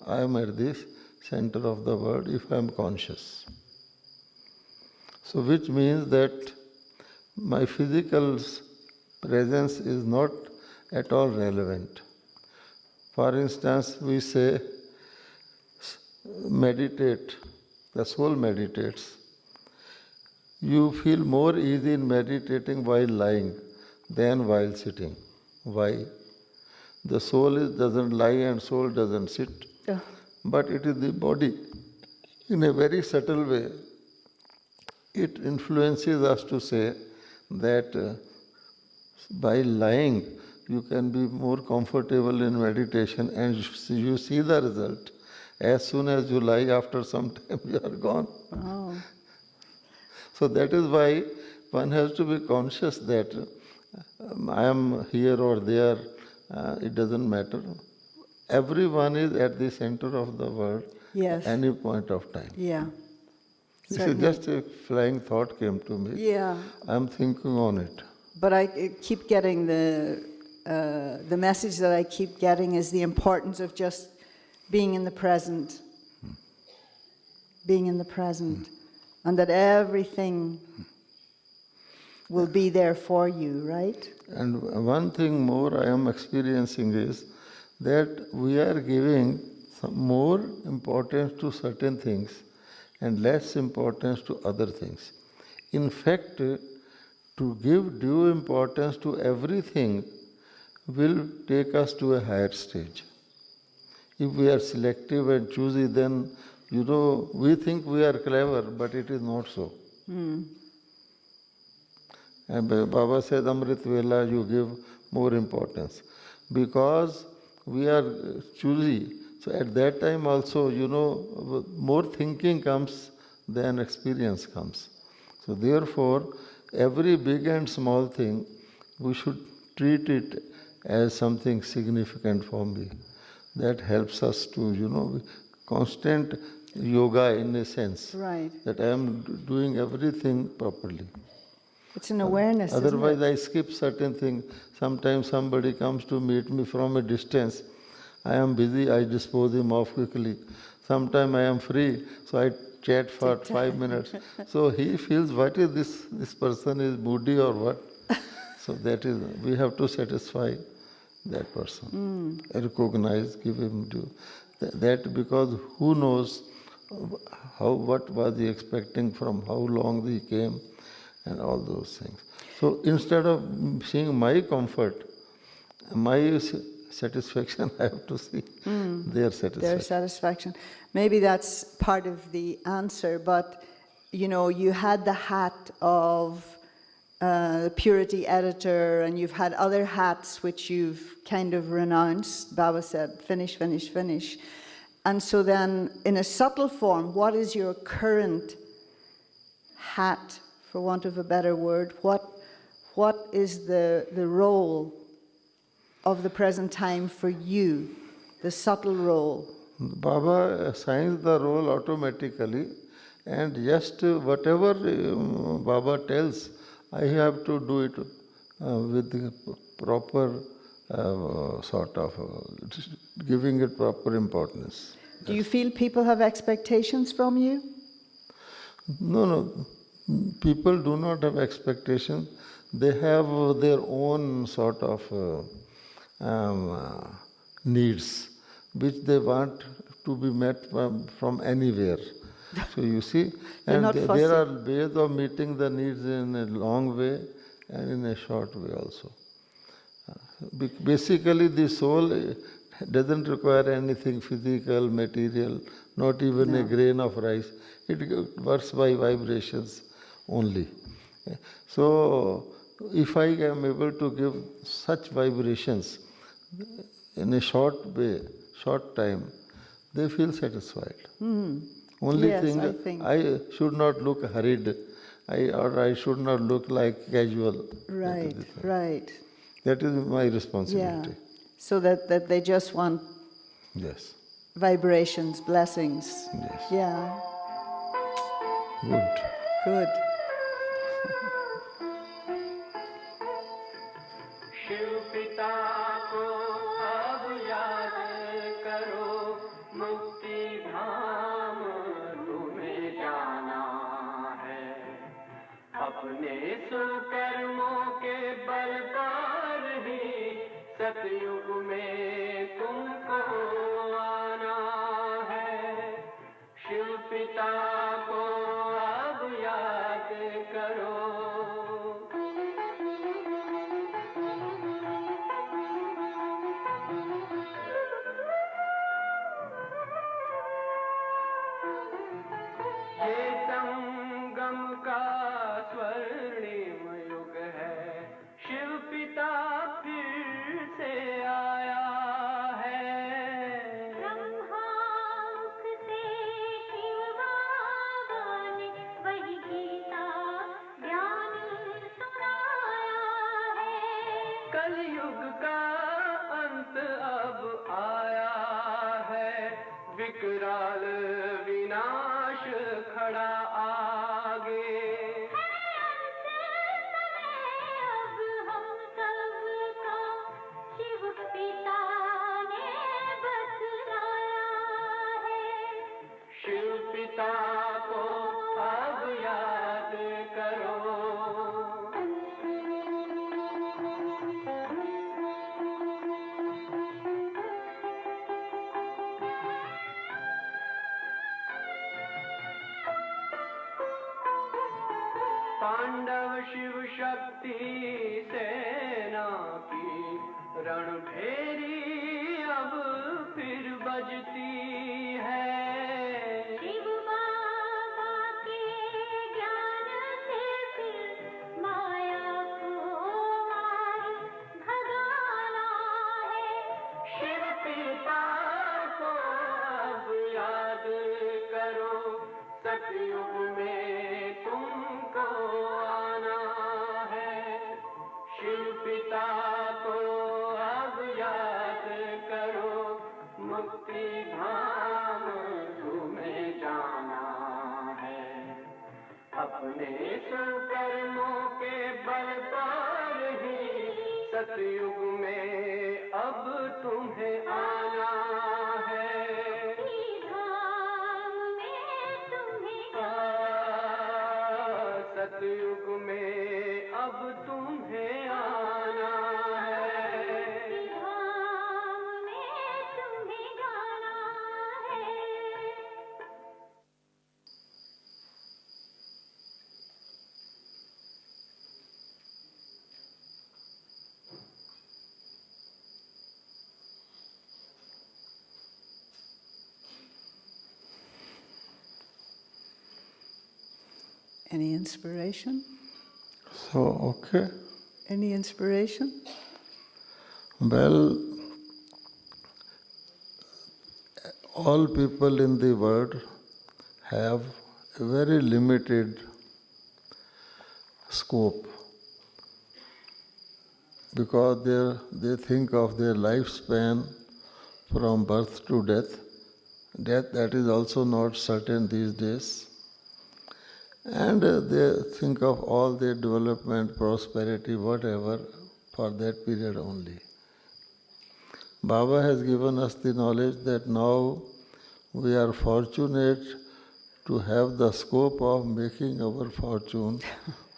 I am at the center of the world if I am conscious. So which means that my physical presence is not at all relevant. For instance, we say, meditate, the soul meditates. You feel more easy in meditating while lying than while sitting. Why? The soul doesn't lie and soul doesn't sit, but it is the body. In a very subtle way, it influences us to say that by lying, you can be more comfortable in meditation and you see the result. As soon as you lie, after some time, you are gone. Oh. So that is why one has to be conscious that I am here or there, it doesn't matter. Everyone is at the center of the world Yes. at any point of time. Yeah. This Certainly. is just a flying thought came to me. Yeah. I am thinking on it. But I keep getting the message that I keep getting is the importance of just being in the present. Being in the present. And that everything will be there for you, right? And one thing more I am experiencing is that we are giving some more importance to certain things and less importance to other things. In fact, to give due importance to everything will take us to a higher stage. If we are selective and choosy, then, we think we are clever, but it is not so. And Baba said, Amrit Vela, you give more importance. Because we are choosy. So at that time also, more thinking comes than experience comes. So therefore, every big and small thing, we should treat it as something significant for me. That helps us to, constant yoga in a sense. Right. That I am doing everything properly. It's an awareness, Otherwise, isn't it? I skip certain things. Sometimes somebody comes to meet me from a distance. I am busy, I dispose him off quickly. Sometimes I am free, so I chat for 5 minutes. So he feels, what is this person is moody or what? So that is, we have to satisfy that person. Recognize, give him due. That because who knows what was he expecting, from how long he came, and all those things. So instead of seeing my comfort, my satisfaction, I have to see their satisfaction. Their satisfaction. Maybe that's part of the answer, but you had the hat of purity editor, and you've had other hats which you've kind of renounced. Baba said, finish, finish, finish. And so then, in a subtle form, what is your current hat, for want of a better word? What is the role of the present time for you, the subtle role? Baba assigns the role automatically, and just whatever Baba tells, I have to do it with the proper sort of giving it proper importance. Do you feel people have expectations from you? No. People do not have expectations. They have their own sort of needs, which they want to be met from anywhere. So you see, and there are ways of meeting the needs in a long way and in a short way also. Basically, the soul doesn't require anything physical, material, not even a grain of rice. It works by vibrations only. So, if I am able to give such vibrations in a short way, short time, they feel satisfied. Only thing, I should not look hurried, or I should not look like casual. Right, right. That is my responsibility. Yeah. So that they just want vibrations, blessings. Yes. Yeah. Good. Good. Shiv पिता को अब याद करो, मुक्ति धाम तुम्हें जाना है। अपने सुकर्मों के बल पर ही सतयुग में तुमको आना है। शिव पिता को अब याद करो। ये संगम का स्वर्णिम युग है, शिव पिता फिर से आया है। ब्रह्मामुख से शिव बाबा ने वही गीता ज्ञान सुनाया है। कलयुग का अंत अब आया है, विकराल विनाश खड़ा आगे। अब हम सबका शिव पिता ने बतलाया है। शिव पिता को अब याद करो। पांडव शिव शक्ति सेना की रणभेरी अब फिर बजती है। शिव बाबा के ज्ञान से फिर माया को मार भगाना है। शिव सतयुग में अब तुम्हें आना है धाम में तुम्हें सतयुग में अब तुम्हें आना है धाम में तुम्हें जाना है Any inspiration? So, okay. Any inspiration? Well, all people in the world have a very limited scope because they think of their lifespan from birth to death. Death, that is also not certain these days. And they think of all their development, prosperity, whatever, for that period only. Baba has given us the knowledge that now we are fortunate to have the scope of making our fortune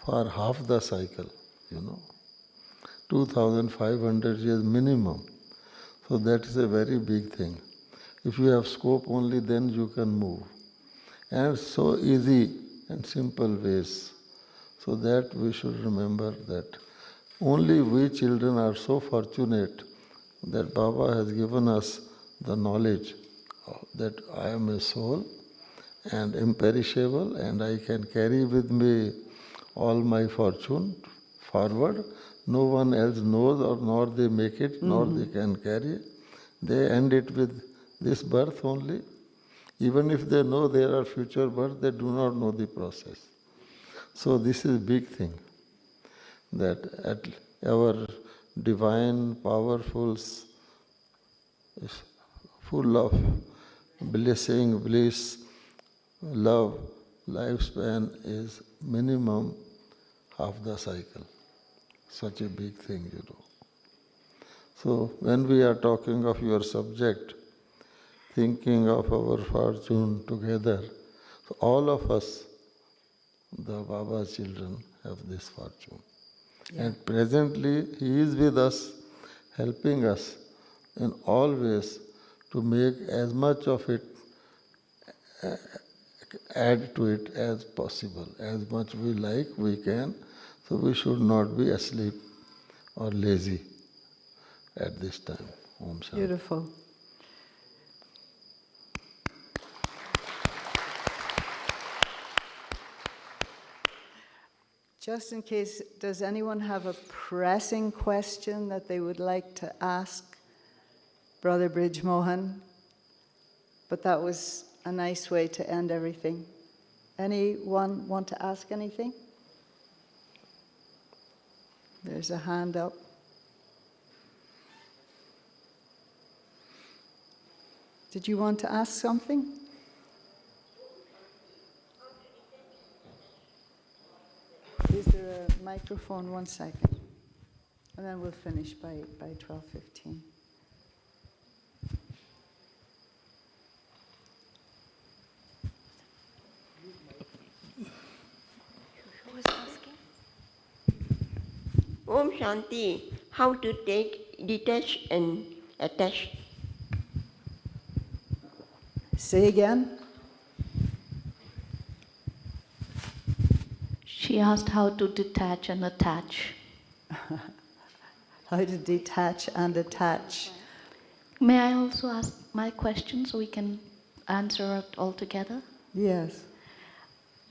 for half the cycle, 2,500 years minimum. So that is a very big thing. If you have scope only, then you can move. And so easy and simple ways. So that we should remember that only we children are so fortunate that Baba has given us the knowledge that I am a soul and imperishable and I can carry with me all my fortune forward. No one else knows or nor they make it, nor they can carry it. They end it with this birth only. Even if they know there are future births, they do not know the process. So this is a big thing, that at our divine, powerful, full of blessing, bliss, love, lifespan is minimum half the cycle. Such a big thing, So when we are talking of your subject, thinking of our fortune together, so all of us, the Baba children, have this fortune. Yeah. And presently he is with us, helping us in all ways to make as much of it, add to it as possible. As much we like, we can. So we should not be asleep or lazy at this time. Om Shanti. Beautiful. Just in case, does anyone have a pressing question that they would like to ask Brother Brij Mohan? But that was a nice way to end everything. Anyone want to ask anything? There's a hand up. Did you want to ask something? Is there a microphone? 1 second. And then we'll finish by 12:15. Who is asking? Om Shanti. How to take detach and attach? Say again. She asked how to detach and attach. How to detach and attach. May I also ask my question so we can answer it all together? Yes.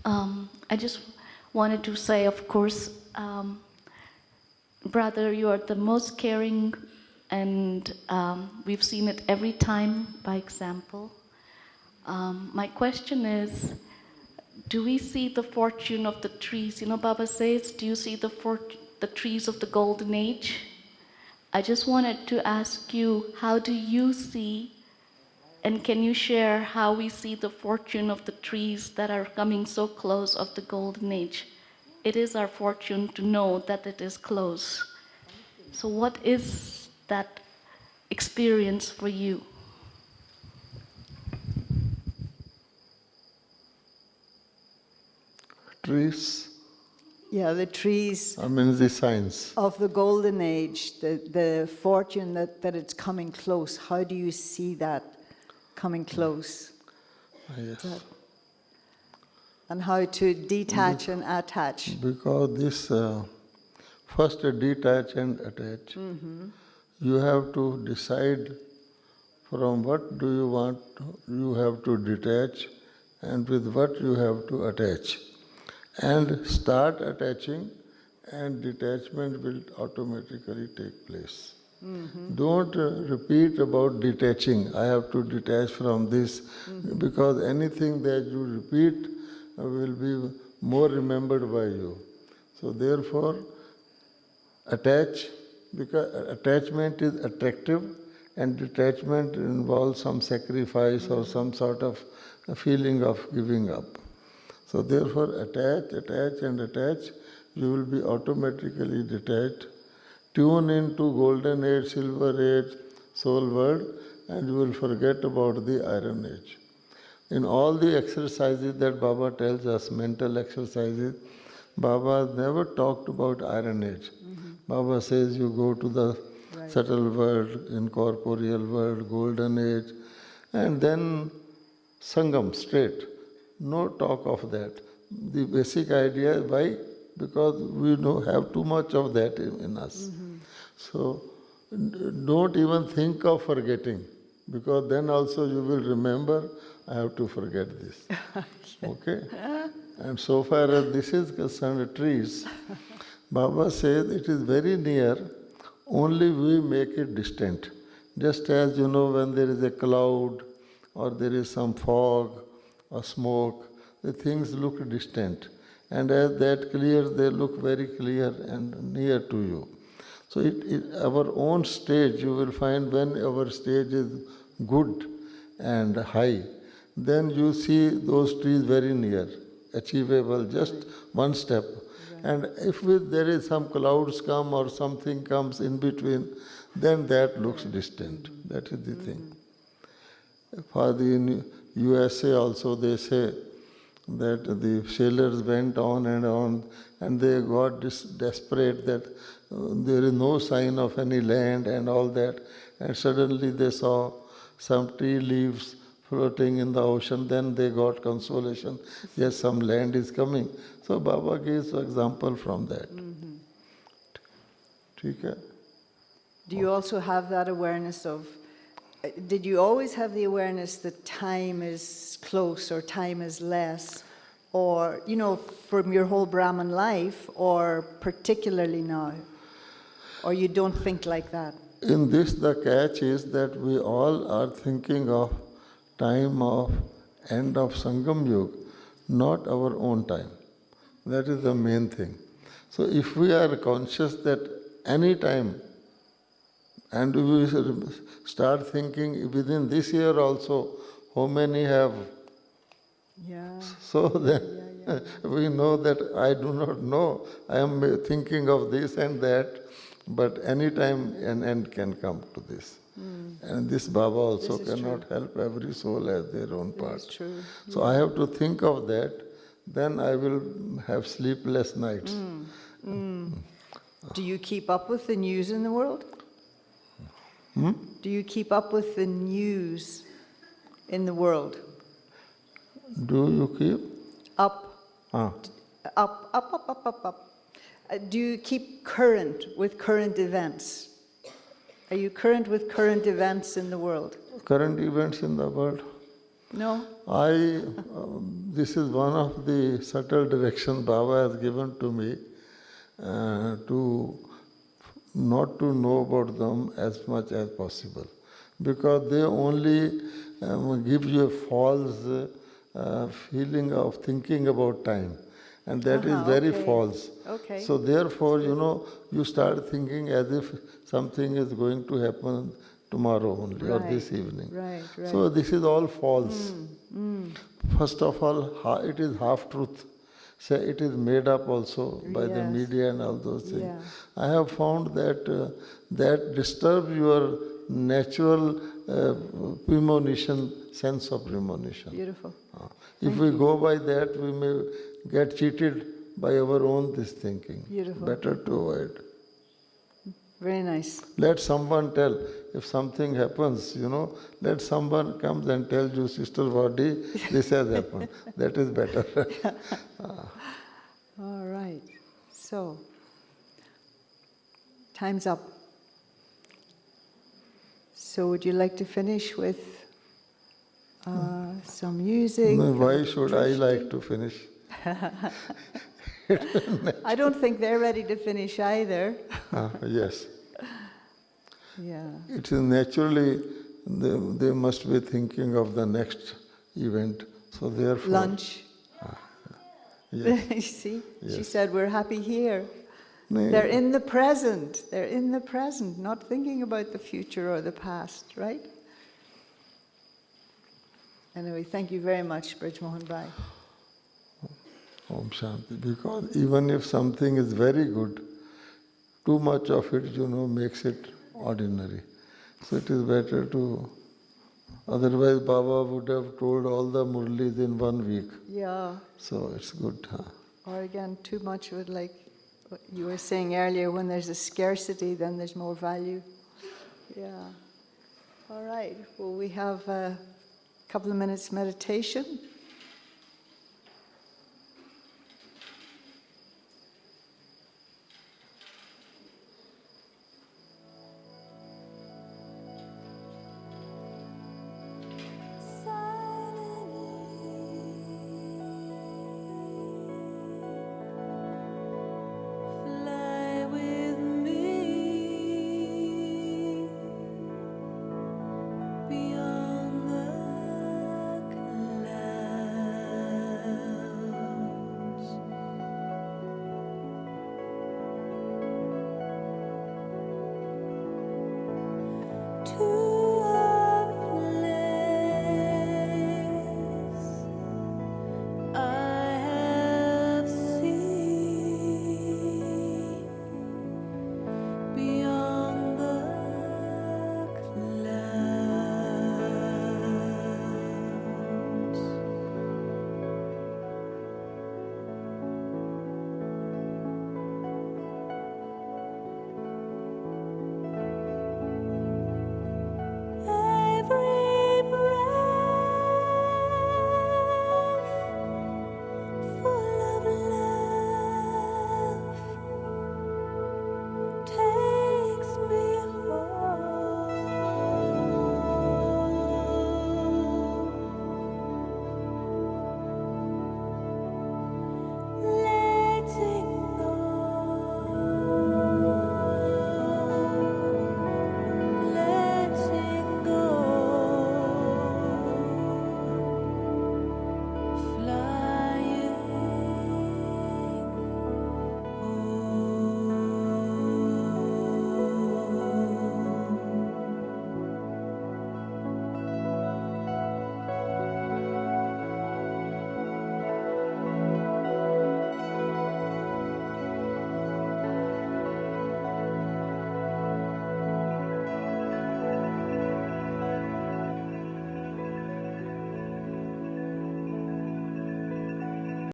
I just wanted to say, of course, brother, you are the most caring, and we've seen it every time by example. My question is, do we see the fortune of the trees? Baba says, do you see the trees of the golden age? I just wanted to ask you, how do you see, and can you share how we see the fortune of the trees that are coming so close of the golden age? It is our fortune to know that it is close. So what is that experience for you? Trees, Yeah, the trees I mean the signs. of the golden age, the fortune that it's coming close. How do you see that coming close? Yes. And how to detach and attach. Because this first detach and attach, you have to decide from what do you want, you have to detach, and with what you have to attach. And start attaching, and detachment will automatically take place. Don't repeat about detaching. I have to detach from this, because anything that you repeat will be more remembered by you. So therefore, attach, because attachment is attractive, and detachment involves some sacrifice or some sort of a feeling of giving up. So therefore, attach, attach and attach, you will be automatically detached. Tune into golden age, silver age, soul world, and you will forget about the iron age. In all the exercises that Baba tells us, mental exercises, Baba never talked about iron age. Baba says you go to the subtle world, incorporeal world, golden age, and then Sangam, straight. No talk of that. The basic idea, why? Because we have too much of that in us. So don't even think of forgetting, because then also you will remember, I have to forget this. Okay? And so far as this is concerned, trees, Baba says it is very near, only we make it distant. Just as when there is a cloud or there is some fog or smoke, the things look distant. And as that clears, they look very clear and near to you. So our own stage, you will find when our stage is good and high, then you see those trees very near, achievable, just one step. And if there is some clouds come or something comes in between, then that looks distant. That is the thing. For the USA also they say that the sailors went on, and they got desperate that there is no sign of any land and all that, and suddenly they saw some tea leaves floating in the ocean. Then they got consolation, yes, some land is coming. So Baba gives example from that. ठीक है? Do you also have that awareness of, did you always have the awareness that time is close or time is less? Or, from your whole Brahman life, or particularly now? Or you don't think like that? In this, the catch is that we all are thinking of time of end of Sangam Yuga, not our own time. That is the main thing. So if we are conscious that any time, and we start thinking within this year also, how many have? Yeah. So then we know that I do not know. I am thinking of this and that, but any time an end can come to this. And this Baba also cannot help. Every soul has their own part. That's true. So I have to think of that. Then I will have sleepless nights. Do you keep up with the news in the world? Do you keep up with the news in the world? Do you keep? Up, Ah. up. Do you keep current with current events? Are you current with current events in the world? Current events in the world. No? This is one of the subtle directions Baba has given to me, to not to know about them as much as possible, because they only give you a false feeling of thinking about time, and that is very false. Okay. So therefore, you start thinking as if something is going to happen tomorrow only or this evening. Right. So this is all false. First of all, it is half-truth. say it is made up also by the Yes. media and all those things. Yeah. I have found that that disturbs your natural premonition, sense of premonition. Beautiful. If we go by that, we may get cheated by our own this thinking. Beautiful. Better to avoid. Very nice. Let someone tell. If something happens, let someone comes and tells you, Sister Body, this has happened. That is better. All right. So, time's up. So would you like to finish with some music? No, why or should I like drishti? to finish? I don't think they're ready to finish either. Yes. Yeah. It is naturally, they must be thinking of the next event. So therefore... Lunch. Yes. You see? She Yes. said, we're happy here. No, They're in the present. They're in the present, not thinking about the future or the past, right? Anyway, thank you very much, Brij Mohan Bhai. Om Shanti. Because even if something is very good, too much of it, makes it ordinary. So it is better to... Otherwise, Baba would have told all the murlis in 1 week. Yeah. So it's good. Or again, too much would, like what you were saying earlier, when there's a scarcity, then there's more value. Yeah. All right. Well, we have a couple of minutes meditation.